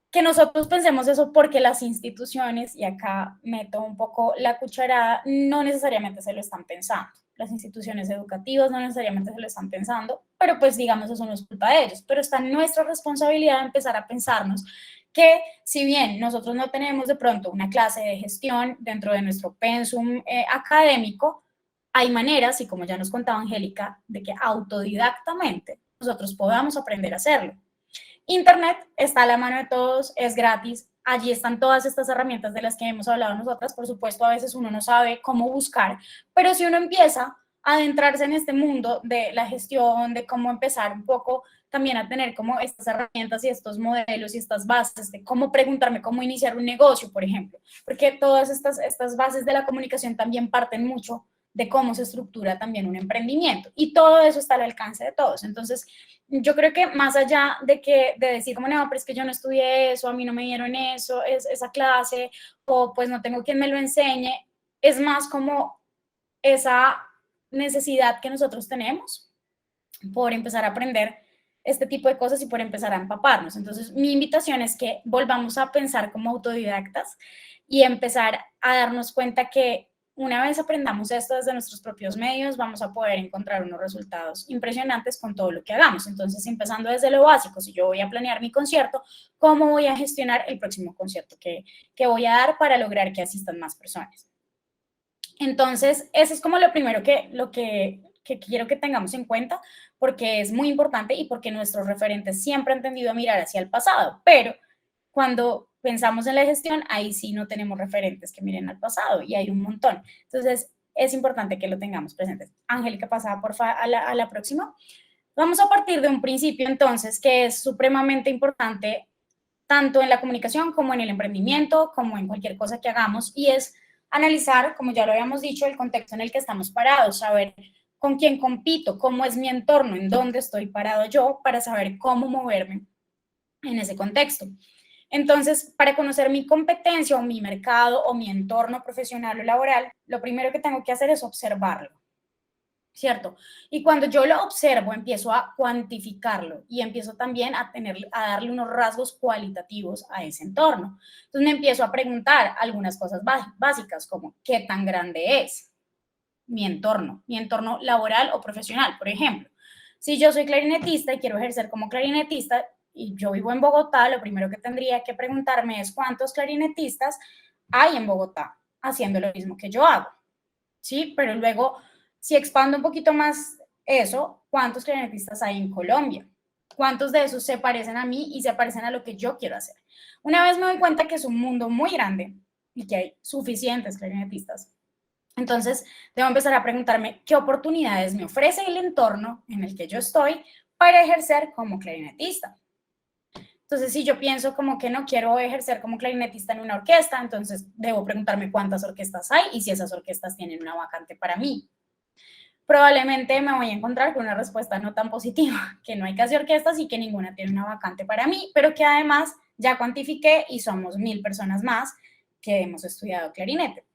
que nosotros pensemos eso porque las instituciones, y acá meto un poco la cucharada, no necesariamente se lo están pensando. Las instituciones educativas no necesariamente se lo están pensando, pero pues digamos eso no es culpa de ellos, pero está en nuestra responsabilidad empezar a pensarnos que si bien nosotros no tenemos de pronto una clase de gestión dentro de nuestro pensum académico, hay maneras, y como ya nos contaba Angélica, de que autodidactamente nosotros podamos aprender a hacerlo. Internet está a la mano de todos, es gratis, allí están todas estas herramientas de las que hemos hablado nosotras, por supuesto a veces uno no sabe cómo buscar, pero si uno empieza a adentrarse en este mundo de la gestión, de cómo empezar un poco también a tener como estas herramientas y estos modelos y estas bases de cómo preguntarme cómo iniciar un negocio, por ejemplo, porque todas estas bases de la comunicación también parten mucho de cómo se estructura también un emprendimiento y todo eso está al alcance de todos. Entonces, yo creo que más allá de decir como, no, pero es que yo no estudié eso, a mí no me dieron eso, esa clase, o pues no tengo quien me lo enseñe, es más como esa necesidad que nosotros tenemos por empezar a aprender este tipo de cosas y por empezar a empaparnos. Entonces, mi invitación es que volvamos a pensar como autodidactas y empezar a darnos cuenta que una vez aprendamos esto desde nuestros propios medios, vamos a poder encontrar unos resultados impresionantes con todo lo que hagamos. Entonces, empezando desde lo básico, si yo voy a planear mi concierto, ¿cómo voy a gestionar el próximo concierto que voy a dar para lograr que asistan más personas? Entonces, eso es como lo primero que quiero que tengamos en cuenta, porque es muy importante y porque nuestros referentes siempre han tendido a mirar hacia el pasado, pero cuando pensamos en la gestión, ahí sí no tenemos referentes que miren al pasado y hay un montón. Entonces, es importante que lo tengamos presente. Angélica, pasada porfa a la próxima. Vamos a partir de un principio entonces que es supremamente importante tanto en la comunicación como en el emprendimiento, como en cualquier cosa que hagamos, y es analizar, como ya lo habíamos dicho, el contexto en el que estamos parados, saber con quién compito, cómo es mi entorno, en dónde estoy parado yo, para saber cómo moverme en ese contexto. Entonces, para conocer mi competencia o mi mercado o mi entorno profesional o laboral, lo primero que tengo que hacer es observarlo, ¿cierto? Y cuando yo lo observo, empiezo a cuantificarlo y empiezo también a darle unos rasgos cualitativos a ese entorno. Entonces me empiezo a preguntar algunas cosas básicas como qué tan grande es mi entorno laboral o profesional, por ejemplo. Si yo soy clarinetista y quiero ejercer como clarinetista y yo vivo en Bogotá, lo primero que tendría que preguntarme es cuántos clarinetistas hay en Bogotá haciendo lo mismo que yo hago, ¿sí? Pero luego, si expando un poquito más eso, ¿cuántos clarinetistas hay en Colombia? ¿Cuántos de esos se parecen a mí y se parecen a lo que yo quiero hacer? Una vez me doy cuenta que es un mundo muy grande y que hay suficientes clarinetistas, entonces debo empezar a preguntarme qué oportunidades me ofrece el entorno en el que yo estoy para ejercer como clarinetista. Entonces, si yo pienso como que no quiero ejercer como clarinetista en una orquesta, entonces debo preguntarme cuántas orquestas hay y si esas orquestas tienen una vacante para mí. Probablemente me voy a encontrar con una respuesta no tan positiva, que no hay casi orquestas y que ninguna tiene una vacante para mí, pero que además ya cuantifiqué y somos 1000 personas más que hemos estudiado clarinete.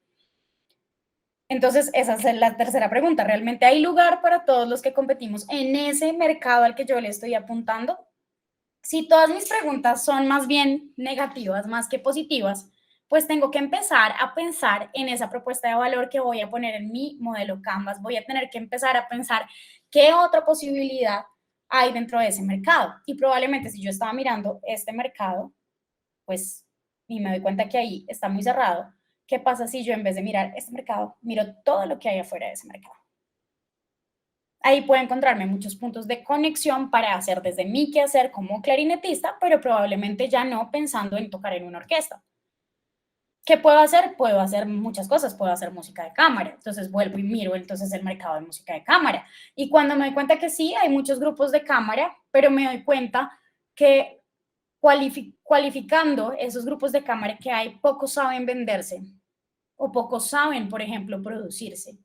Entonces, esa es la tercera pregunta. ¿Realmente hay lugar para todos los que competimos en ese mercado al que yo le estoy apuntando? Si todas mis preguntas son más bien negativas, más que positivas, pues tengo que empezar a pensar en esa propuesta de valor que voy a poner en mi modelo Canvas. Voy a tener que empezar a pensar qué otra posibilidad hay dentro de ese mercado. Y probablemente si yo estaba mirando este mercado, pues, y me doy cuenta que ahí está muy cerrado, ¿qué pasa si yo en vez de mirar este mercado, miro todo lo que hay afuera de ese mercado? Ahí puedo encontrarme muchos puntos de conexión para hacer desde mi quehacer como clarinetista, pero probablemente ya no pensando en tocar en una orquesta. ¿Qué puedo hacer? Puedo hacer muchas cosas, puedo hacer música de cámara, entonces vuelvo y miro entonces el mercado de música de cámara. Y cuando me doy cuenta que sí, hay muchos grupos de cámara, pero me doy cuenta que cualificando esos grupos de cámara que hay, pocos saben venderse o pocos saben, por ejemplo, producirse.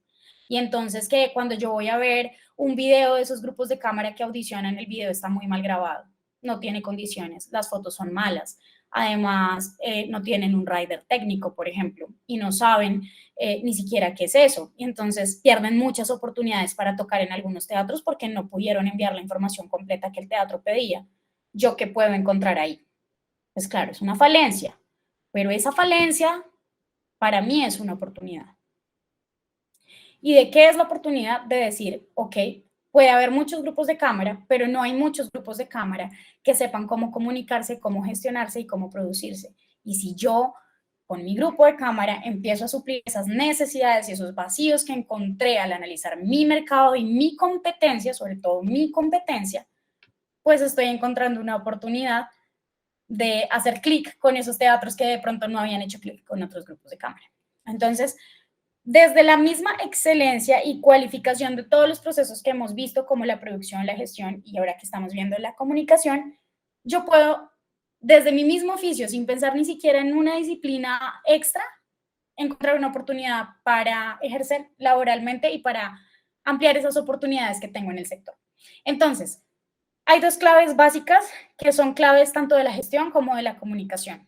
Y entonces que cuando yo voy a ver un video de esos grupos de cámara que audicionan, el video está muy mal grabado, no tiene condiciones, las fotos son malas, además no tienen un rider técnico, por ejemplo, y no saben ni siquiera qué es eso. Y entonces pierden muchas oportunidades para tocar en algunos teatros porque no pudieron enviar la información completa que el teatro pedía. ¿Yo qué puedo encontrar ahí? Pues claro, es una falencia, pero esa falencia para mí es una oportunidad. ¿Y de qué es la oportunidad? De decir, ok, puede haber muchos grupos de cámara, pero no hay muchos grupos de cámara que sepan cómo comunicarse, cómo gestionarse y cómo producirse. Y si yo, con mi grupo de cámara, empiezo a suplir esas necesidades y esos vacíos que encontré al analizar mi mercado y mi competencia, sobre todo mi competencia, pues estoy encontrando una oportunidad de hacer clic con esos teatros que de pronto no habían hecho clic con otros grupos de cámara. Entonces, desde la misma excelencia y cualificación de todos los procesos que hemos visto, como la producción, la gestión y ahora que estamos viendo la comunicación, yo puedo, desde mi mismo oficio, sin pensar ni siquiera en una disciplina extra, encontrar una oportunidad para ejercer laboralmente y para ampliar esas oportunidades que tengo en el sector. Entonces, hay dos claves básicas que son claves tanto de la gestión como de la comunicación.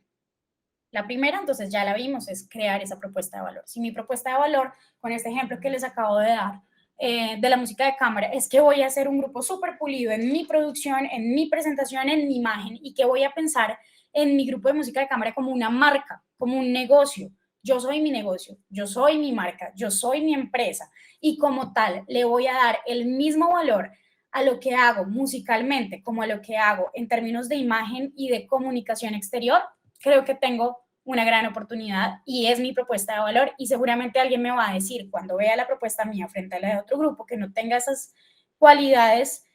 La primera, entonces ya la vimos, es crear esa propuesta de valor. Si mi propuesta de valor, con este ejemplo que les acabo de dar, de la música de cámara, es que voy a hacer un grupo súper pulido en mi producción, en mi presentación, en mi imagen, y que voy a pensar en mi grupo de música de cámara como una marca, como un negocio. Yo soy mi negocio, yo soy mi marca, yo soy mi empresa, y como tal le voy a dar el mismo valor a lo que hago musicalmente como a lo que hago en términos de imagen y de comunicación exterior. Creo que tengo una gran oportunidad y es mi propuesta de valor, y seguramente alguien me va a decir cuando vea la propuesta mía frente a la de otro grupo que no tenga esas cualidades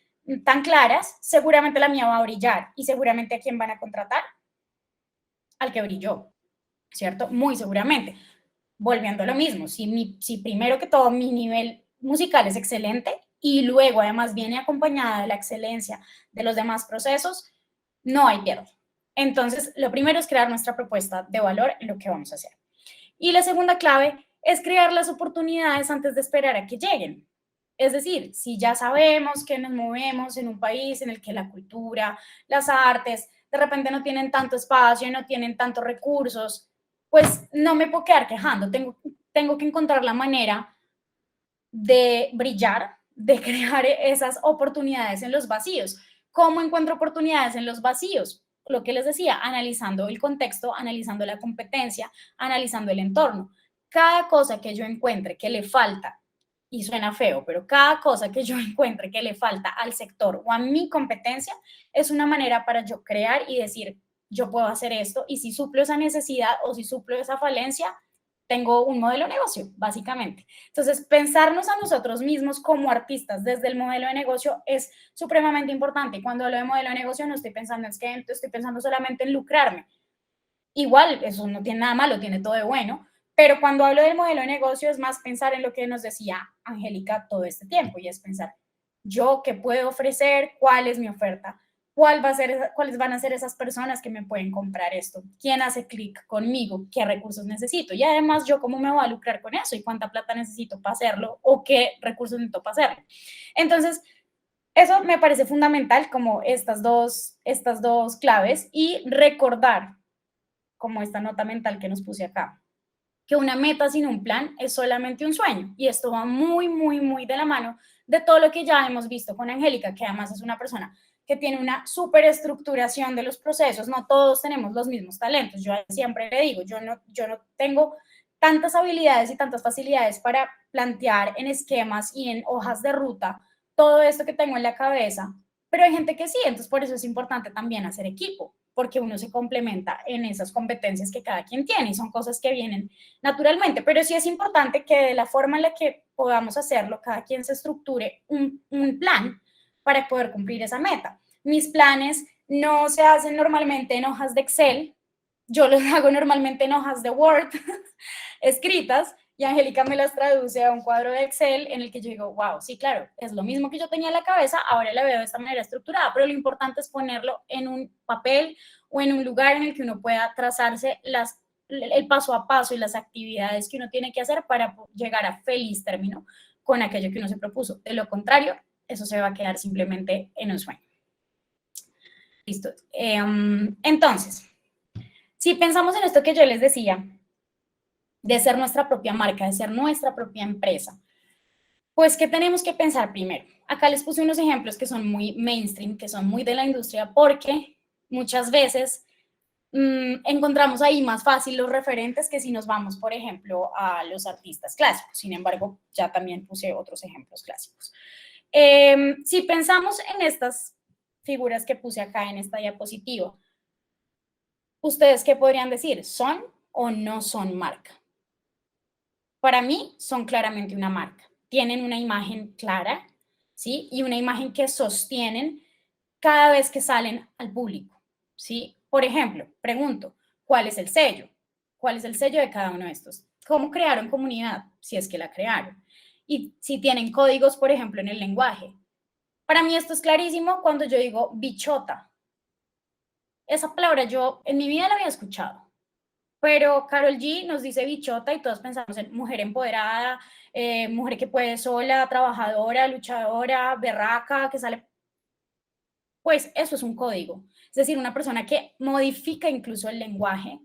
tan claras, seguramente la mía va a brillar, y seguramente a quién van a contratar, al que brilló, ¿cierto? Muy seguramente. Volviendo a lo mismo, si primero que todo mi nivel musical es excelente y luego además viene acompañada de la excelencia de los demás procesos, no hay pierde. Entonces, lo primero es crear nuestra propuesta de valor en lo que vamos a hacer. Y la segunda clave es crear las oportunidades antes de esperar a que lleguen. Es decir, si ya sabemos que nos movemos en un país en el que la cultura, las artes, de repente no tienen tanto espacio, no tienen tantos recursos, pues no me puedo quedar quejando. Tengo que encontrar la manera de brillar, de crear esas oportunidades en los vacíos. ¿Cómo encuentro oportunidades en los vacíos? Lo que les decía, analizando el contexto, analizando la competencia, analizando el entorno. Cada cosa que yo encuentre que le falta, y suena feo, pero cada cosa que yo encuentre que le falta al sector o a mi competencia es una manera para yo crear y decir, yo puedo hacer esto, y si suplo esa necesidad o si suplo esa falencia, tengo un modelo de negocio, básicamente. Entonces, pensarnos a nosotros mismos como artistas desde el modelo de negocio es supremamente importante. Cuando hablo de modelo de negocio no estoy pensando en que estoy pensando solamente en lucrarme. Igual, eso no tiene nada malo, tiene todo de bueno, pero cuando hablo del modelo de negocio es más pensar en lo que nos decía Angélica todo este tiempo, y es pensar, yo qué puedo ofrecer, cuál es mi oferta, cuáles van a ser esas personas que me pueden comprar esto, quién hace clic conmigo, qué recursos necesito, y además yo cómo me voy a lucrar con eso y cuánta plata necesito para hacerlo o qué recursos necesito para hacerlo. Entonces, eso me parece fundamental, como estas dos claves, y recordar, como esta nota mental que nos puse acá, que una meta sin un plan es solamente un sueño. Y esto va muy, muy, muy de la mano de todo lo que ya hemos visto con Angélica, que además es una persona que tiene una superestructuración de los procesos. No todos tenemos los mismos talentos. Yo siempre le digo, yo no tengo tantas habilidades y tantas facilidades para plantear en esquemas y en hojas de ruta todo esto que tengo en la cabeza, pero hay gente que sí, entonces por eso es importante también hacer equipo, porque uno se complementa en esas competencias que cada quien tiene y son cosas que vienen naturalmente, pero sí es importante que de la forma en la que podamos hacerlo, cada quien se estructure un plan para poder cumplir esa meta. Mis planes no se hacen normalmente en hojas de Excel, yo los hago normalmente en hojas de Word escritas y Angélica me las traduce a un cuadro de Excel en el que yo digo, wow, sí, claro, es lo mismo que yo tenía en la cabeza, ahora la veo de esta manera estructurada, pero lo importante es ponerlo en un papel o en un lugar en el que uno pueda trazarse el paso a paso y las actividades que uno tiene que hacer para llegar a feliz término con aquello que uno se propuso. De lo contrario, eso se va a quedar simplemente en un sueño. Listo. Entonces, si pensamos en esto que yo les decía, de ser nuestra propia marca, de ser nuestra propia empresa, pues, ¿qué tenemos que pensar primero? Acá les puse unos ejemplos que son muy mainstream, que son muy de la industria, porque muchas veces encontramos ahí más fácil los referentes que si nos vamos, por ejemplo, a los artistas clásicos. Sin embargo, ya también puse otros ejemplos clásicos. Si pensamos en estas figuras que puse acá en esta diapositiva, ¿ustedes qué podrían decir? ¿Son o no son marca? Para mí son claramente una marca. Tienen una imagen clara, ¿sí? Y una imagen que sostienen cada vez que salen al público, ¿sí? Por ejemplo, pregunto, ¿cuál es el sello? ¿Cuál es el sello de cada uno de estos? ¿Cómo crearon comunidad? Si es que la crearon. Y si tienen códigos, por ejemplo, en el lenguaje. Para mí esto es clarísimo cuando yo digo bichota. Esa palabra yo en mi vida la había escuchado. Pero Karol G nos dice bichota y todos pensamos en mujer empoderada, mujer que puede sola, trabajadora, luchadora, berraca, que sale. Pues eso es un código. Es decir, una persona que modifica incluso el lenguaje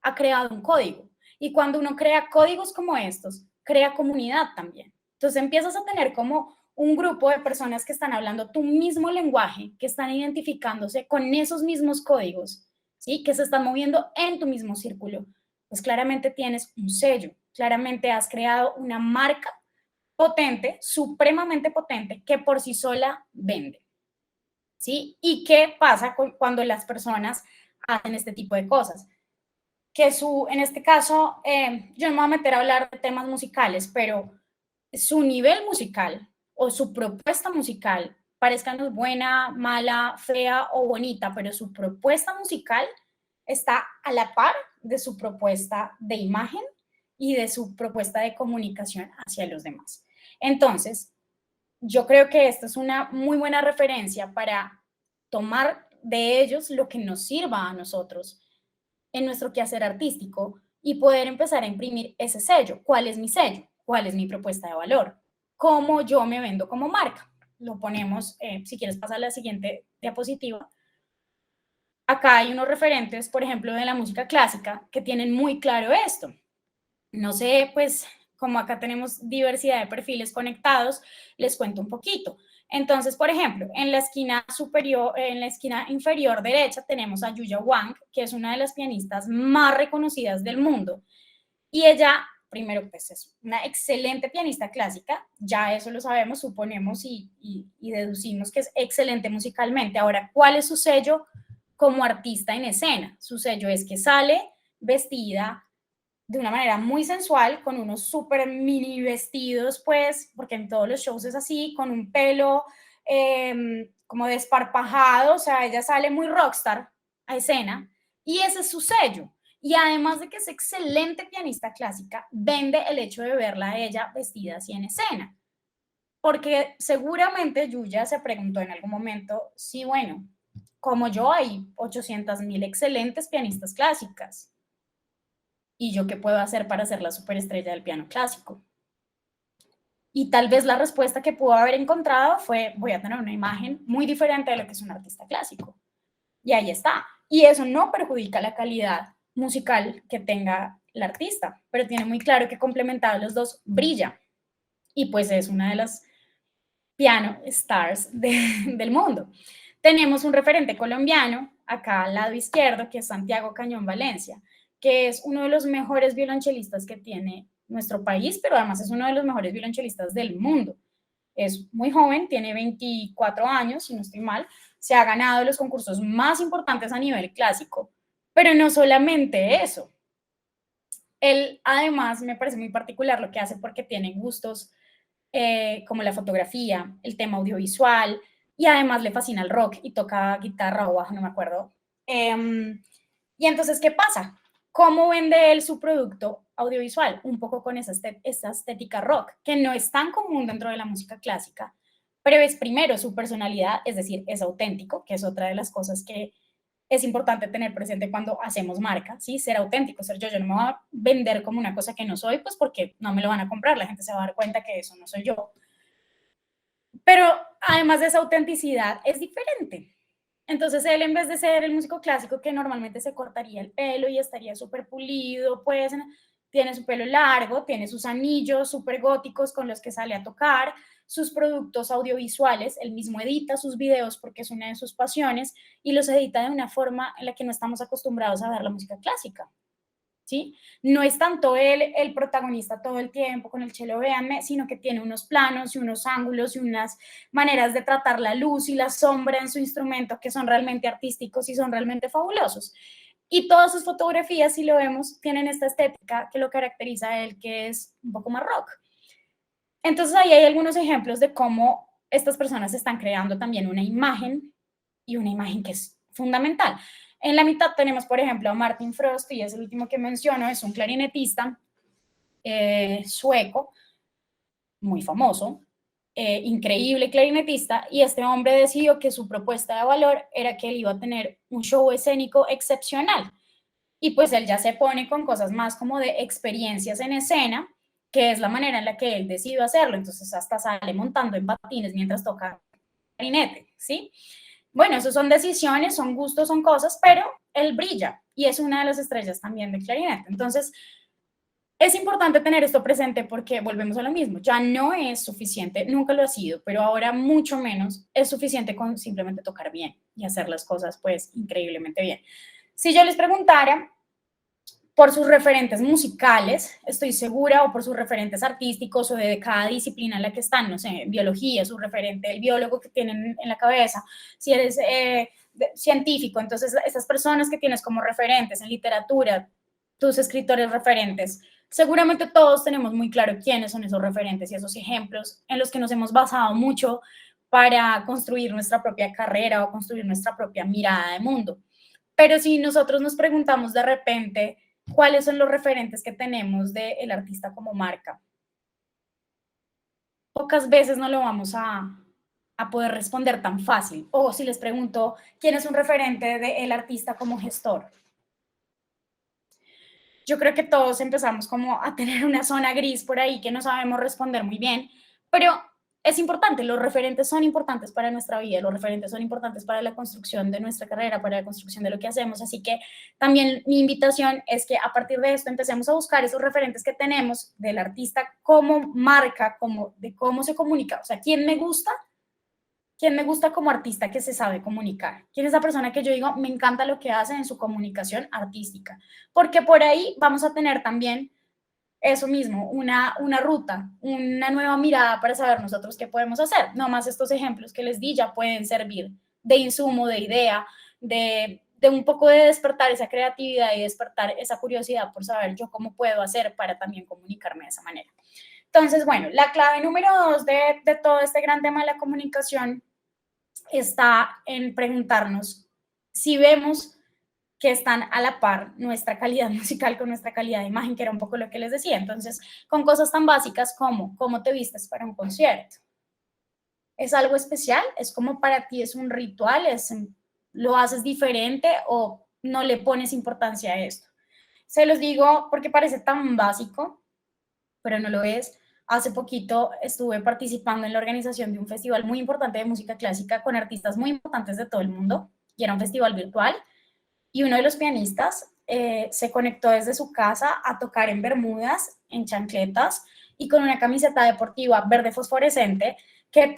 ha creado un código. Y cuando uno crea códigos como estos, crea comunidad también. Entonces empiezas a tener como un grupo de personas que están hablando tu mismo lenguaje, que están identificándose con esos mismos códigos, ¿sí? Que se están moviendo en tu mismo círculo. Pues claramente tienes un sello, claramente has creado una marca potente, supremamente potente, que por sí sola vende. ¿Sí? ¿Y qué pasa cuando las personas hacen este tipo de cosas? Que en este caso, yo no me voy a meter a hablar de temas musicales, pero su nivel musical o su propuesta musical, parezcanos buena, mala, fea o bonita, pero su propuesta musical está a la par de su propuesta de imagen y de su propuesta de comunicación hacia los demás. Entonces, yo creo que esta es una muy buena referencia para tomar de ellos lo que nos sirva a nosotros en nuestro quehacer artístico y poder empezar a imprimir ese sello. ¿Cuál es mi sello? ¿Cuál es mi propuesta de valor? ¿Cómo yo me vendo como marca? Lo ponemos, si quieres pasar a la siguiente diapositiva. Acá hay unos referentes, por ejemplo, de la música clásica que tienen muy claro esto. No sé, pues, como acá tenemos diversidad de perfiles conectados, les cuento un poquito. Entonces, por ejemplo, en la esquina superior, en la esquina inferior derecha tenemos a Yuya Wang, que es una de las pianistas más reconocidas del mundo. Y ella, primero, pues es una excelente pianista clásica, ya eso lo sabemos, suponemos y deducimos que es excelente musicalmente. Ahora, ¿cuál es su sello como artista en escena? Su sello es que sale vestida de una manera muy sensual, con unos súper mini vestidos, pues, porque en todos los shows es así, con un pelo como desparpajado, o sea, ella sale muy rockstar a escena, y ese es su sello. Y además de que es excelente pianista clásica, vende el hecho de verla a ella vestida así en escena. Porque seguramente Yuya se preguntó en algún momento, sí, bueno, como yo hay 800,000 excelentes pianistas clásicas. ¿Y yo qué puedo hacer para ser la superestrella del piano clásico? Y tal vez la respuesta que pudo haber encontrado fue, voy a tener una imagen muy diferente de lo que es un artista clásico. Y ahí está. Y eso no perjudica la calidad musical que tenga el artista, pero tiene muy claro que complementados los dos brilla. Y pues es una de las piano stars del mundo. Tenemos un referente colombiano, acá al lado izquierdo, que es Santiago Cañón Valencia, que es uno de los mejores violonchelistas que tiene nuestro país, pero además es uno de los mejores violonchelistas del mundo. Es muy joven, tiene 24 años, si no estoy mal, se ha ganado los concursos más importantes a nivel clásico, pero no solamente eso. Él además me parece muy particular lo que hace porque tiene gustos como la fotografía, el tema audiovisual, y además le fascina el rock y toca guitarra o bajo, no me acuerdo. Y entonces, ¿qué pasa? ¿Cómo vende él su producto audiovisual? Un poco con esa estética rock, que no es tan común dentro de la música clásica, pero es primero su personalidad, es decir, es auténtico, que es otra de las cosas que es importante tener presente cuando hacemos marca, ¿sí? Ser auténtico, ser yo. Yo no me voy a vender como una cosa que no soy, pues porque no me lo van a comprar, la gente se va a dar cuenta que eso no soy yo. Pero además de esa autenticidad, es diferente. Entonces él, en vez de ser el músico clásico que normalmente se cortaría el pelo y estaría súper pulido, pues tiene su pelo largo, tiene sus anillos súper góticos con los que sale a tocar, sus productos audiovisuales, él mismo edita sus videos porque es una de sus pasiones y los edita de una forma en la que no estamos acostumbrados a ver la música clásica. ¿Sí? No es tanto él el protagonista todo el tiempo con el chelo, véanme, sino que tiene unos planos y unos ángulos y unas maneras de tratar la luz y la sombra en su instrumento que son realmente artísticos y son realmente fabulosos. Y todas sus fotografías, si lo vemos, tienen esta estética que lo caracteriza a él, que es un poco más rock. Entonces ahí hay algunos ejemplos de cómo estas personas están creando también una imagen y una imagen que es fundamental. En la mitad tenemos, por ejemplo, a Martin Frost, y es el último que menciono, es un clarinetista sueco, muy famoso, increíble clarinetista, y este hombre decidió que su propuesta de valor era que él iba a tener un show escénico excepcional. Y pues él ya se pone con cosas más como de experiencias en escena, que es la manera en la que él decidió hacerlo. Entonces hasta sale montando en patines mientras toca clarinete, ¿sí? Bueno, eso son decisiones, son gustos, son cosas, pero él brilla y es una de las estrellas también de clarinete. Entonces, es importante tener esto presente porque volvemos a lo mismo, ya no es suficiente, nunca lo ha sido, pero ahora mucho menos es suficiente con simplemente tocar bien y hacer las cosas pues increíblemente bien. Si yo les preguntara por sus referentes musicales, estoy segura, o por sus referentes artísticos o de cada disciplina en la que están, no sé, biología, su referente, el biólogo que tienen en la cabeza, si eres científico, entonces esas personas que tienes como referentes en literatura, tus escritores referentes, seguramente todos tenemos muy claro quiénes son esos referentes y esos ejemplos en los que nos hemos basado mucho para construir nuestra propia carrera o construir nuestra propia mirada de mundo. Pero si nosotros nos preguntamos de repente, ¿cuáles son los referentes que tenemos del artista como marca? Pocas veces no lo vamos a poder responder tan fácil. O si les pregunto, ¿quién es un referente del artista como gestor? Yo creo que todos empezamos como a tener una zona gris por ahí que no sabemos responder muy bien, pero es importante, los referentes son importantes para nuestra vida, los referentes son importantes para la construcción de nuestra carrera, para la construcción de lo que hacemos, así que también mi invitación es que a partir de esto empecemos a buscar esos referentes que tenemos del artista como marca, como de cómo se comunica, o sea, quién me gusta como artista que se sabe comunicar, quién es la persona que yo digo, me encanta lo que hace en su comunicación artística, porque por ahí vamos a tener también eso mismo, una ruta, una nueva mirada para saber nosotros qué podemos hacer. No más estos ejemplos que les di ya pueden servir de insumo, de idea, de un poco de despertar esa creatividad y despertar esa curiosidad por saber yo cómo puedo hacer para también comunicarme de esa manera. Entonces, bueno, la clave número 2 de todo este gran tema de la comunicación está en preguntarnos si vemos que están a la par nuestra calidad musical con nuestra calidad de imagen, que era un poco lo que les decía. Entonces, con cosas tan básicas como cómo te vistes para un concierto. ¿Es algo especial? ¿Es como para ti es un ritual? ¿Lo haces diferente o no le pones importancia a esto? Se los digo porque parece tan básico, pero no lo es. Hace poquito estuve participando en la organización de un festival muy importante de música clásica con artistas muy importantes de todo el mundo, y era un festival virtual, y uno de los pianistas se conectó desde su casa a tocar en bermudas, en chancletas y con una camiseta deportiva verde fosforescente que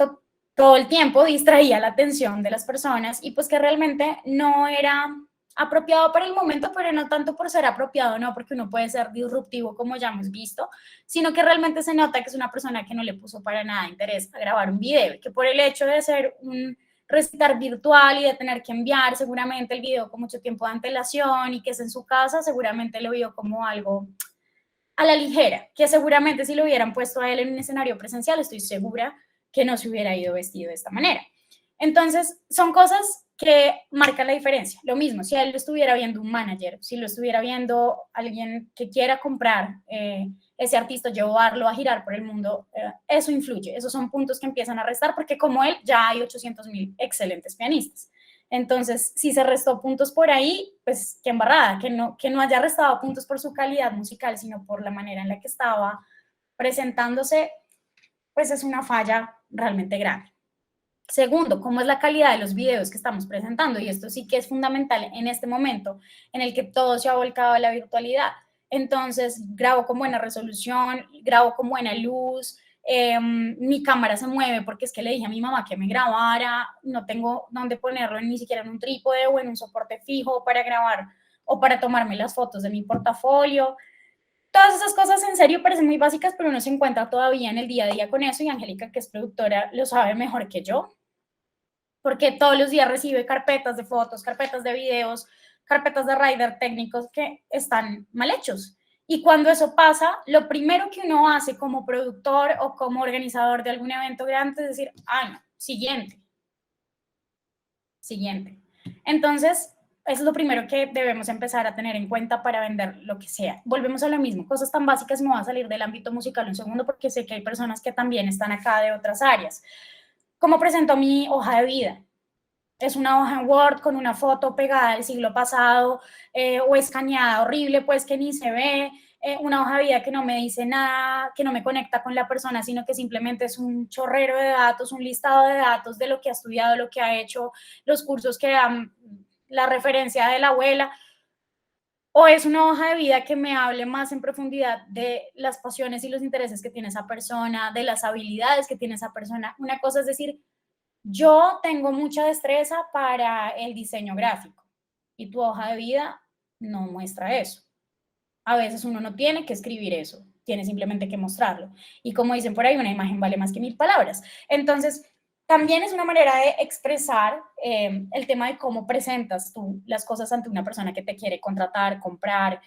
todo el tiempo distraía la atención de las personas y pues que realmente no era apropiado para el momento, pero no tanto por ser apropiado, no, porque uno puede ser disruptivo como ya hemos visto, sino que realmente se nota que es una persona que no le puso para nada interés a grabar un video, que por el hecho de ser un recitar virtual y de tener que enviar seguramente el video con mucho tiempo de antelación y que es en su casa, seguramente lo vio como algo a la ligera, que seguramente si lo hubieran puesto a él en un escenario presencial, estoy segura que no se hubiera ido vestido de esta manera. Entonces, son cosas que marcan la diferencia. Lo mismo, si a él lo estuviera viendo un manager, si lo estuviera viendo alguien que quiera comprar ese artista, llevarlo a girar por el mundo, eso influye. Esos son puntos que empiezan a restar porque como él, ya hay 800.000 excelentes pianistas. Entonces, si se restó puntos por ahí, pues qué embarrada, que no haya restado puntos por su calidad musical, sino por la manera en la que estaba presentándose, pues es una falla realmente grave. Segundo, cómo es la calidad de los videos que estamos presentando, y esto sí que es fundamental en este momento en el que todo se ha volcado a la virtualidad. Entonces, grabo con buena resolución, grabo con buena luz, mi cámara se mueve porque es que le dije a mi mamá que me grabara, no tengo dónde ponerlo ni siquiera en un trípode o en un soporte fijo para grabar o para tomarme las fotos de mi portafolio. Todas esas cosas en serio parecen muy básicas, pero uno se encuentra todavía en el día a día con eso y Angélica, que es productora, lo sabe mejor que yo, porque todos los días recibe carpetas de fotos, carpetas de videos, carpetas de rider técnicos que están mal hechos. Y cuando eso pasa, lo primero que uno hace como productor o como organizador de algún evento grande es decir, ah, no, siguiente, siguiente. Entonces, eso es lo primero que debemos empezar a tener en cuenta para vender lo que sea. Volvemos a lo mismo, cosas tan básicas, me voy a salir del ámbito musical un segundo porque sé que hay personas que también están acá de otras áreas. ¿Cómo presento mi hoja de vida? Es una hoja en Word con una foto pegada del siglo pasado o escaneada horrible, pues que ni se ve, una hoja de vida que no me dice nada, que no me conecta con la persona, sino que simplemente es un chorrero de datos, un listado de datos de lo que ha estudiado, lo que ha hecho, los cursos que dan, la referencia de la abuela, o es una hoja de vida que me hable más en profundidad de las pasiones y los intereses que tiene esa persona, de las habilidades que tiene esa persona. Una cosa es decir, yo tengo mucha destreza para el diseño gráfico y tu hoja de vida no muestra eso. A veces uno no tiene que escribir eso, tiene simplemente que mostrarlo. Y como dicen por ahí, una imagen vale más que 1000 palabras. Entonces, también es una manera de expresar el tema de cómo presentas tú las cosas ante una persona que te quiere contratar, comprar,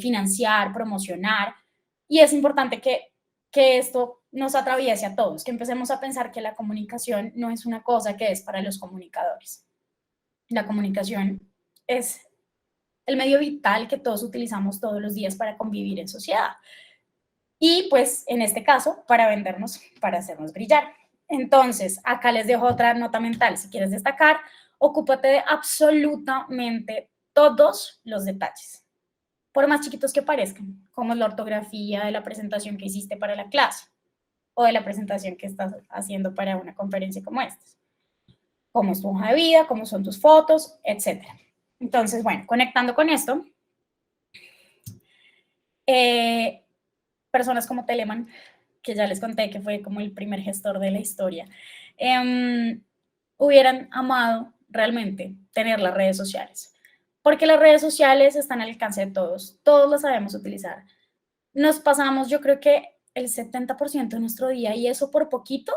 financiar, promocionar. Y es importante que esto nos atraviese a todos, que empecemos a pensar que la comunicación no es una cosa que es para los comunicadores. La comunicación es el medio vital que todos utilizamos todos los días para convivir en sociedad. Y pues en este caso, para vendernos, para hacernos brillar. Entonces, acá les dejo otra nota mental. Si quieres destacar, ocúpate de absolutamente todos los detalles, por más chiquitos que parezcan, como la ortografía de la presentación que hiciste para la clase o de la presentación que estás haciendo para una conferencia como esta. Cómo es tu hoja de vida, cómo son tus fotos, etc. Entonces, bueno, conectando con esto, personas como Telemann, que ya les conté que fue como el primer gestor de la historia, hubieran amado realmente tener las redes sociales, porque las redes sociales están al alcance de todos las sabemos utilizar. Nos pasamos, yo creo que el 70% de nuestro día, y eso por poquito,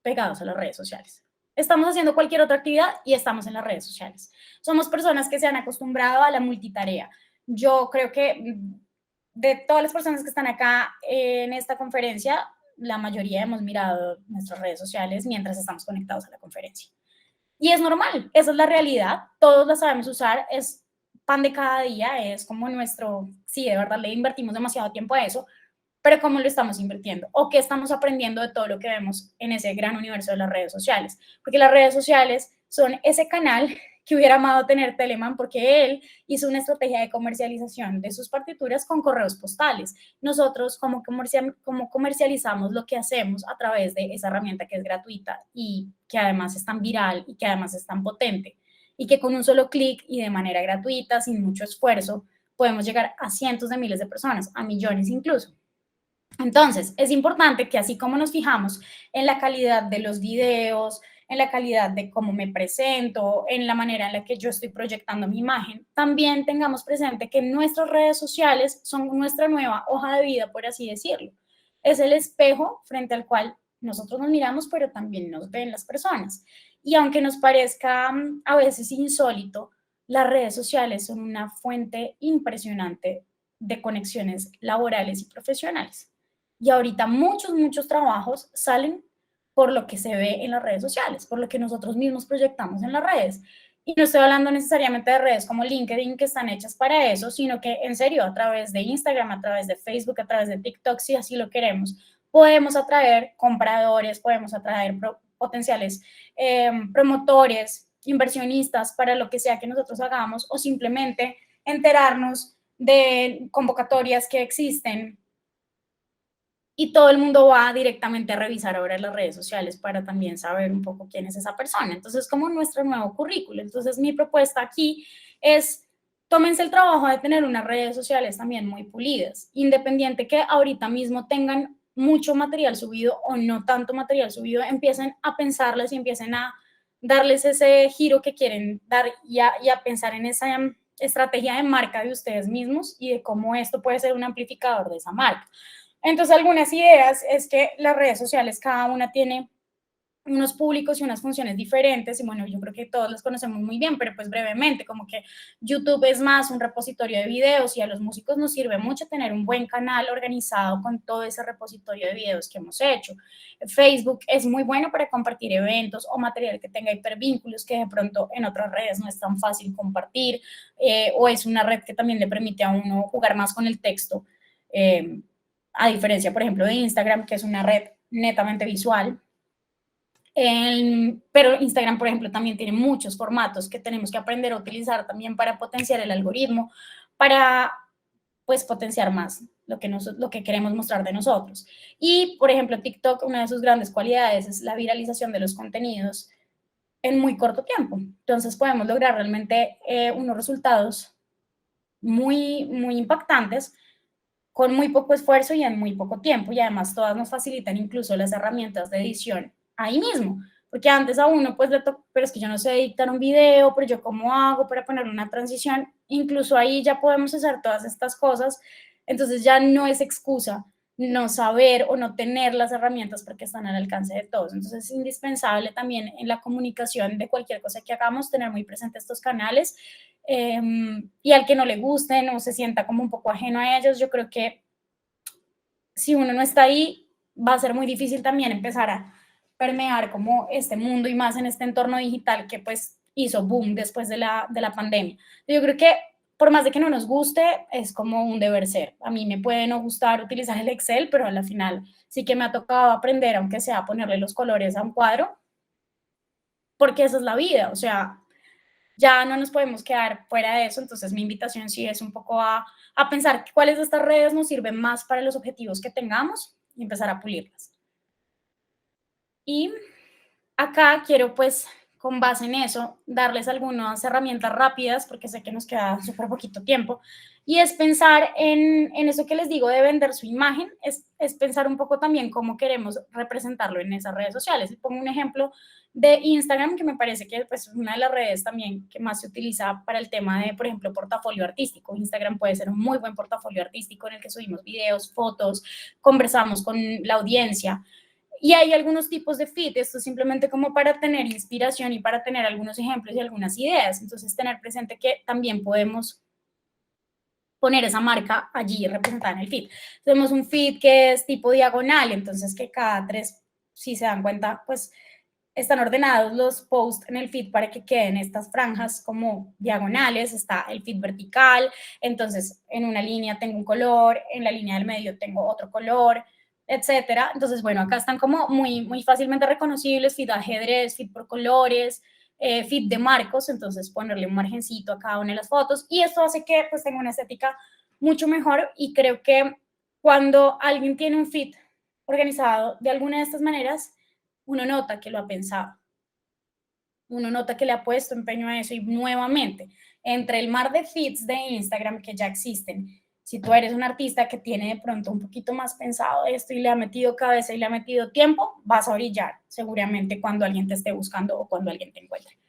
pegados a las redes sociales. Estamos haciendo cualquier otra actividad y estamos en las redes sociales. Somos personas que se han acostumbrado a la multitarea. Yo creo que de todas las personas que están acá en esta conferencia, la mayoría hemos mirado nuestras redes sociales mientras estamos conectados a la conferencia. Y es normal, esa es la realidad, todos la sabemos usar, es pan de cada día, es como nuestro, sí, de verdad le invertimos demasiado tiempo a eso, pero ¿cómo lo estamos invirtiendo? ¿O qué estamos aprendiendo de todo lo que vemos en ese gran universo de las redes sociales? Porque las redes sociales son ese canal que hubiera amado tener Telemann porque él hizo una estrategia de comercialización de sus partituras con correos postales. Nosotros, ¿cómo comercializamos lo que hacemos a través de esa herramienta que es gratuita y que además es tan viral y que además es tan potente? Y que con un solo clic y de manera gratuita, sin mucho esfuerzo, podemos llegar a cientos de miles de personas, a millones incluso. Entonces, es importante que así como nos fijamos en la calidad de los videos, en la calidad de cómo me presento, en la manera en la que yo estoy proyectando mi imagen, también tengamos presente que nuestras redes sociales son nuestra nueva hoja de vida, por así decirlo. Es el espejo frente al cual nosotros nos miramos, pero también nos ven las personas. Y aunque nos parezca a veces insólito, las redes sociales son una fuente impresionante de conexiones laborales y profesionales. Y ahorita muchos trabajos salen por lo que se ve en las redes sociales, por lo que nosotros mismos proyectamos en las redes. Y no estoy hablando necesariamente de redes como LinkedIn que están hechas para eso, sino que en serio, a través de Instagram, a través de Facebook, a través de TikTok, si así lo queremos, podemos atraer compradores, podemos atraer potenciales promotores, inversionistas para lo que sea que nosotros hagamos o simplemente enterarnos de convocatorias que existen y todo el mundo va directamente a revisar ahora las redes sociales para también saber un poco quién es esa persona. Entonces, como nuestro nuevo currículo. Entonces, mi propuesta aquí es, tómense el trabajo de tener unas redes sociales también muy pulidas, independiente que ahorita mismo tengan mucho material subido o no tanto material subido, empiecen a pensarles y empiecen a darles ese giro que quieren dar y a pensar en esa estrategia de marca de ustedes mismos y de cómo esto puede ser un amplificador de esa marca. Entonces, algunas ideas es que las redes sociales, cada una tiene unos públicos y unas funciones diferentes, y bueno, yo creo que todos los conocemos muy bien, pero pues brevemente, como que YouTube es más un repositorio de videos y a los músicos nos sirve mucho tener un buen canal organizado con todo ese repositorio de videos que hemos hecho. Facebook es muy bueno para compartir eventos o material que tenga hipervínculos que de pronto en otras redes no es tan fácil compartir, o es una red que también le permite a uno jugar más con el texto, a diferencia, por ejemplo, de Instagram, que es una red netamente visual. Pero Instagram, por ejemplo, también tiene muchos formatos que tenemos que aprender a utilizar también para potenciar el algoritmo, para pues potenciar más lo que queremos mostrar de nosotros. Y, por ejemplo, TikTok, una de sus grandes cualidades es la viralización de los contenidos en muy corto tiempo. Entonces podemos lograr realmente unos resultados muy impactantes con muy poco esfuerzo y en muy poco tiempo, y además todas nos facilitan incluso las herramientas de edición ahí mismo, porque antes a uno pues le toca, pero es que yo no sé editar un video, pero yo cómo hago para poner una transición, incluso ahí ya podemos hacer todas estas cosas, entonces ya no es excusa no saber o no tener las herramientas porque están al alcance de todos. Entonces es indispensable también en la comunicación de cualquier cosa que hagamos tener muy presentes estos canales, y al que no le guste, no se sienta como un poco ajeno a ellos, yo creo que si uno no está ahí, va a ser muy difícil también empezar a permear como este mundo y más en este entorno digital que pues hizo boom después de la pandemia. Yo creo que por más de que no nos guste, es como un deber ser. A mí me puede no gustar utilizar el Excel, pero a la final sí que me ha tocado aprender, aunque sea ponerle los colores a un cuadro, porque esa es la vida, o sea, ya no nos podemos quedar fuera de eso, entonces mi invitación sí es un poco a pensar cuáles de estas redes nos sirven más para los objetivos que tengamos y empezar a pulirlas. Y acá quiero pues con base en eso darles algunas herramientas rápidas porque sé que nos queda súper poquito tiempo y es pensar en eso que les digo de vender su imagen, es pensar un poco también cómo queremos representarlo en esas redes sociales. Les pongo un ejemplo de Instagram que me parece que pues, es una de las redes también que más se utiliza para el tema de, por ejemplo, portafolio artístico. Instagram puede ser un muy buen portafolio artístico en el que subimos videos, fotos, conversamos con la audiencia. Y hay algunos tipos de feed, esto es simplemente como para tener inspiración y para tener algunos ejemplos y algunas ideas. Entonces, tener presente que también podemos poner esa marca allí representada en el feed. Tenemos un feed que es tipo diagonal, entonces que cada tres, si se dan cuenta, pues están ordenados los posts en el feed para que queden estas franjas como diagonales, está el feed vertical, entonces en una línea tengo un color, en la línea del medio tengo otro color, etcétera. Entonces, bueno, acá están como muy fácilmente reconocibles, feed ajedrez, feed por colores, feed de marcos, entonces ponerle un margencito a cada una de las fotos y esto hace que pues tenga una estética mucho mejor y creo que cuando alguien tiene un feed organizado de alguna de estas maneras, uno nota que lo ha pensado, uno nota que le ha puesto empeño a eso y nuevamente, entre el mar de feeds de Instagram que ya existen, Si tú eres un artista que tiene de pronto un poquito más pensado esto y le ha metido cabeza y le ha metido tiempo, vas a brillar seguramente cuando alguien te esté buscando o cuando alguien te encuentre.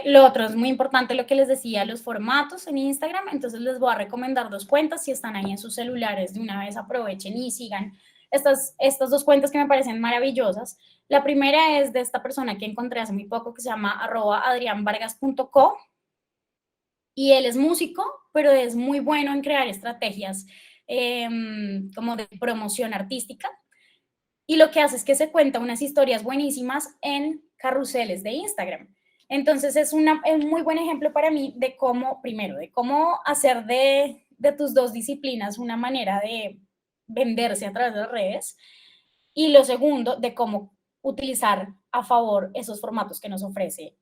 Lo otro es muy importante lo que les decía, los formatos en Instagram, entonces les voy a recomendar dos cuentas, si están ahí en sus celulares, de una vez aprovechen y sigan estas dos cuentas que me parecen maravillosas. La primera es de esta persona que encontré hace muy poco que se llama @adrianvargas.co y él es músico, pero es muy bueno en crear estrategias como de promoción artística y lo que hace es que se cuenta unas historias buenísimas en carruseles de Instagram. Entonces es un muy buen ejemplo para mí de cómo, primero, de cómo hacer de tus dos disciplinas una manera de venderse a través de las redes y lo segundo, de cómo utilizar a favor esos formatos que nos ofrece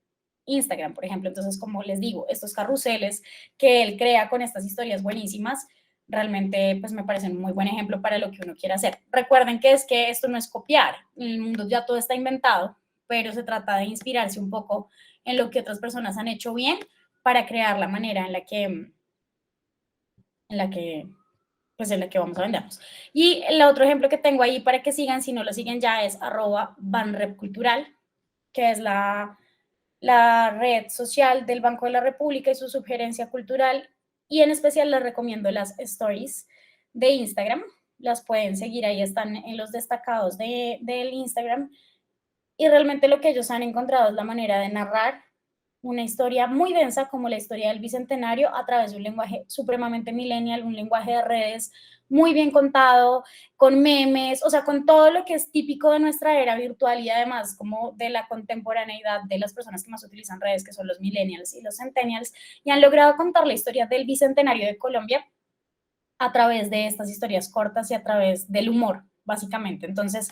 Instagram, por ejemplo. Entonces, como les digo, estos carruseles que él crea con estas historias buenísimas, realmente pues me parecen un muy buen ejemplo para lo que uno quiere hacer. Recuerden que es que esto no es copiar, en el mundo ya todo está inventado, pero se trata de inspirarse un poco en lo que otras personas han hecho bien para crear la manera en la que pues en la que vamos a vendernos. Y el otro ejemplo que tengo ahí para que sigan, si no lo siguen ya, es @banrepcultural, que es la red social del Banco de la República y su sugerencia cultural. Y en especial les recomiendo las stories de Instagram. Las pueden seguir, ahí están en los destacados del Instagram. Y realmente lo que ellos han encontrado es la manera de narrar una historia muy densa como la historia del Bicentenario a través de un lenguaje supremamente millennial, un lenguaje de redes muy bien contado, con memes, o sea, con todo lo que es típico de nuestra era virtual y además como de la contemporaneidad de las personas que más utilizan redes, que son los millennials y los centennials, y han logrado contar la historia del Bicentenario de Colombia a través de estas historias cortas y a través del humor, básicamente. Entonces,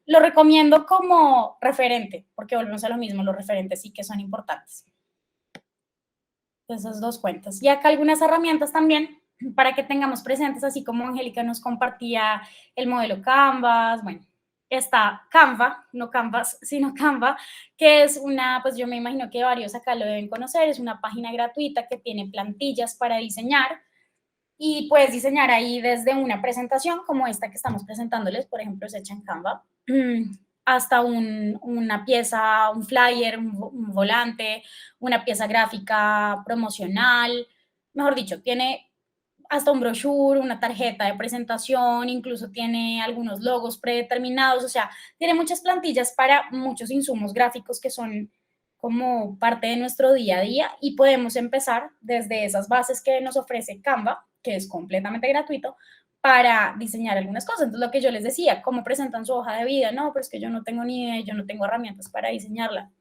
lo recomiendo como referente, porque volvemos a lo mismo, los referentes sí que son importantes. Esas dos cuentas. Y acá algunas herramientas también para que tengamos presentes, así como Angélica nos compartía el modelo Canvas, bueno, está Canva, no Canvas, sino Canva, que es una, pues yo me imagino que varios acá lo deben conocer, es una página gratuita que tiene plantillas para diseñar y puedes diseñar ahí desde una presentación como esta que estamos presentándoles, por ejemplo, es hecha en Canva, hasta una pieza, un flyer, un volante, una pieza gráfica promocional, mejor dicho, tiene hasta un brochure, una tarjeta de presentación, incluso tiene algunos logos predeterminados, o sea, tiene muchas plantillas para muchos insumos gráficos que son como parte de nuestro día a día y podemos empezar desde esas bases que nos ofrece Canva, que es completamente gratuito, para diseñar algunas cosas. Entonces, lo que yo les decía, ¿cómo presentan su hoja de vida? No, pero es que yo no tengo ni idea, yo no tengo herramientas para diseñarla.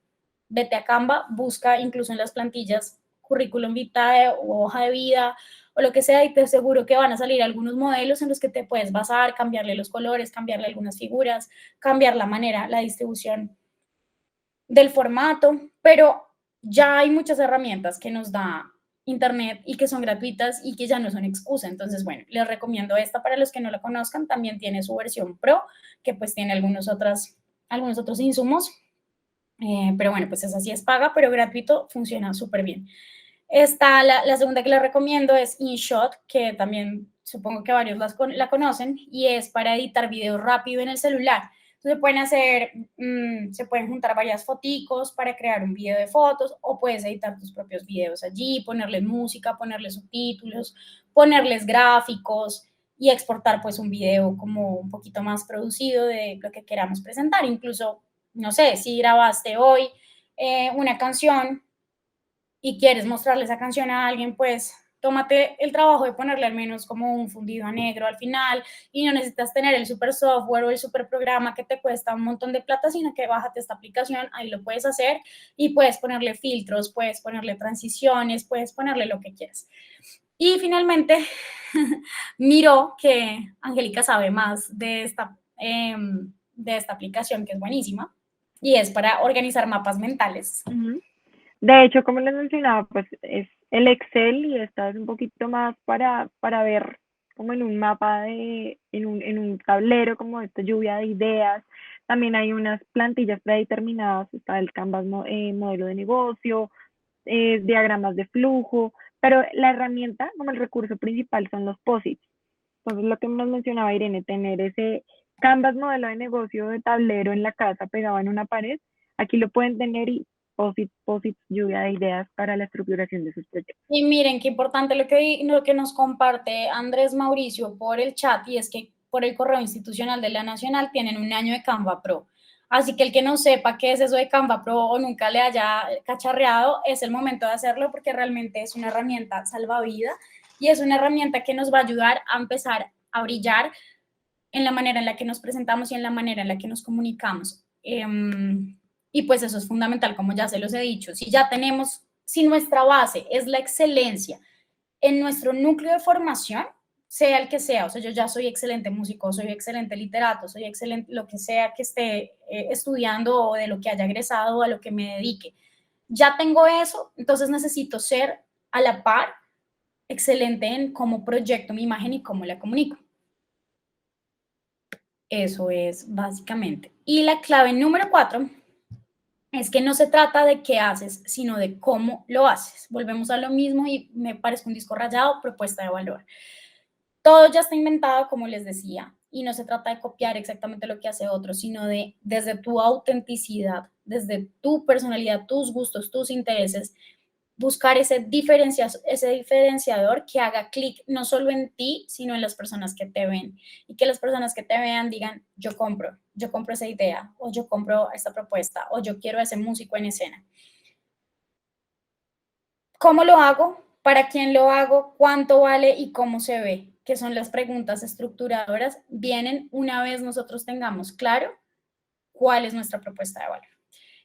Vete a Canva, busca incluso en las plantillas currículum vitae o hoja de vida o lo que sea y te aseguro que van a salir algunos modelos en los que te puedes basar, cambiarle los colores, cambiarle algunas figuras, cambiar la manera, la distribución del formato, pero ya hay muchas herramientas que nos da Internet y que son gratuitas y que ya no son excusa. Entonces, bueno, les recomiendo esta para los que no la conozcan. También tiene su versión Pro, que pues tiene algunos otros insumos. Pero bueno, pues esa sí es paga, pero gratuito, funciona súper bien. La segunda que les recomiendo es InShot, que también supongo que varios la conocen, y es para editar videos rápido en el celular. Entonces se pueden juntar varias foticos para crear un video de fotos o puedes editar tus propios videos allí, ponerles música, ponerles subtítulos, ponerles gráficos y exportar pues un video como un poquito más producido de lo que queramos presentar. Incluso, no sé, si grabaste hoy una canción y quieres mostrarle esa canción a alguien, pues tómate el trabajo de ponerle al menos como un fundido a negro al final y no necesitas tener el super software o el super programa que te cuesta un montón de plata, sino que bájate esta aplicación, ahí lo puedes hacer y puedes ponerle filtros, puedes ponerle transiciones, puedes ponerle lo que quieras. Y finalmente, miro que Angélica sabe más de esta aplicación que es buenísima y es para organizar mapas mentales. De hecho, como les mencionaba, pues es el Excel y esta es un poquito más para ver como en un mapa en un tablero como esta lluvia de ideas. También hay unas plantillas predeterminadas, está el Canvas modelo de negocio, diagramas de flujo, pero la herramienta, como el recurso principal, son los posits. Entonces, lo que nos mencionaba Irene, tener ese Canvas modelo de negocio de tablero en la casa pegado en una pared, aquí lo pueden tener y posits, lluvia de ideas para la estructuración de sus proyectos. Y miren qué importante lo que nos comparte Andrés Mauricio por el chat, y es que por el correo institucional de la Nacional tienen un año de Canva Pro. Así que el que no sepa qué es eso de Canva Pro o nunca le haya cacharreado, es el momento de hacerlo, porque realmente es una herramienta salvavidas y es una herramienta que nos va a ayudar a empezar a brillar en la manera en la que nos presentamos y en la manera en la que nos comunicamos. Y pues eso es fundamental, como ya se los he dicho. Si nuestra base es la excelencia en nuestro núcleo de formación, sea el que sea, o sea, yo ya soy excelente músico, soy excelente literato, soy excelente lo que sea que esté estudiando o de lo que haya egresado o a lo que me dedique. Ya tengo eso, entonces necesito ser a la par excelente en cómo proyecto mi imagen y cómo la comunico. Eso es básicamente. Y la clave número 4 es que no se trata de qué haces, sino de cómo lo haces. Volvemos a lo mismo y me parece un disco rayado, propuesta de valor. Todo ya está inventado, como les decía, y no se trata de copiar exactamente lo que hace otro, sino de desde tu autenticidad, desde tu personalidad, tus gustos, tus intereses, buscar ese diferenciador que haga clic no solo en ti, sino en las personas que te ven. Y que las personas que te vean digan, yo compro esa idea, o yo compro esta propuesta, o yo quiero a ese músico en escena. ¿Cómo lo hago? ¿Para quién lo hago? ¿Cuánto vale? ¿Y cómo se ve? Que son las preguntas estructuradoras, vienen una vez nosotros tengamos claro cuál es nuestra propuesta de valor.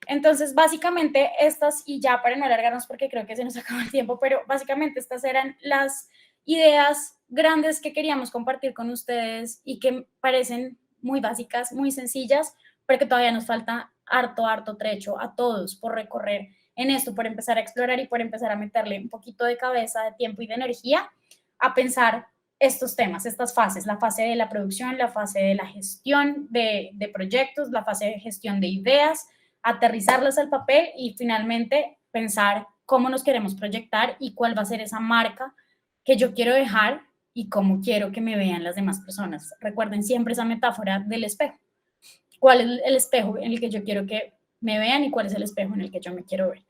Entonces, básicamente estas, y ya para no alargarnos porque creo que se nos acaba el tiempo, pero básicamente estas eran las ideas grandes que queríamos compartir con ustedes y que parecen muy básicas, muy sencillas, pero que todavía nos falta harto trecho a todos por recorrer en esto, por empezar a explorar y por empezar a meterle un poquito de cabeza, de tiempo y de energía a pensar estos temas, estas fases, la fase de la producción, la fase de la gestión de proyectos, la fase de gestión de ideas, aterrizarlas al papel y finalmente pensar cómo nos queremos proyectar y cuál va a ser esa marca que yo quiero dejar y cómo quiero que me vean las demás personas. Recuerden siempre esa metáfora del espejo. ¿Cuál es el espejo en el que yo quiero que me vean y cuál es el espejo en el que yo me quiero ver?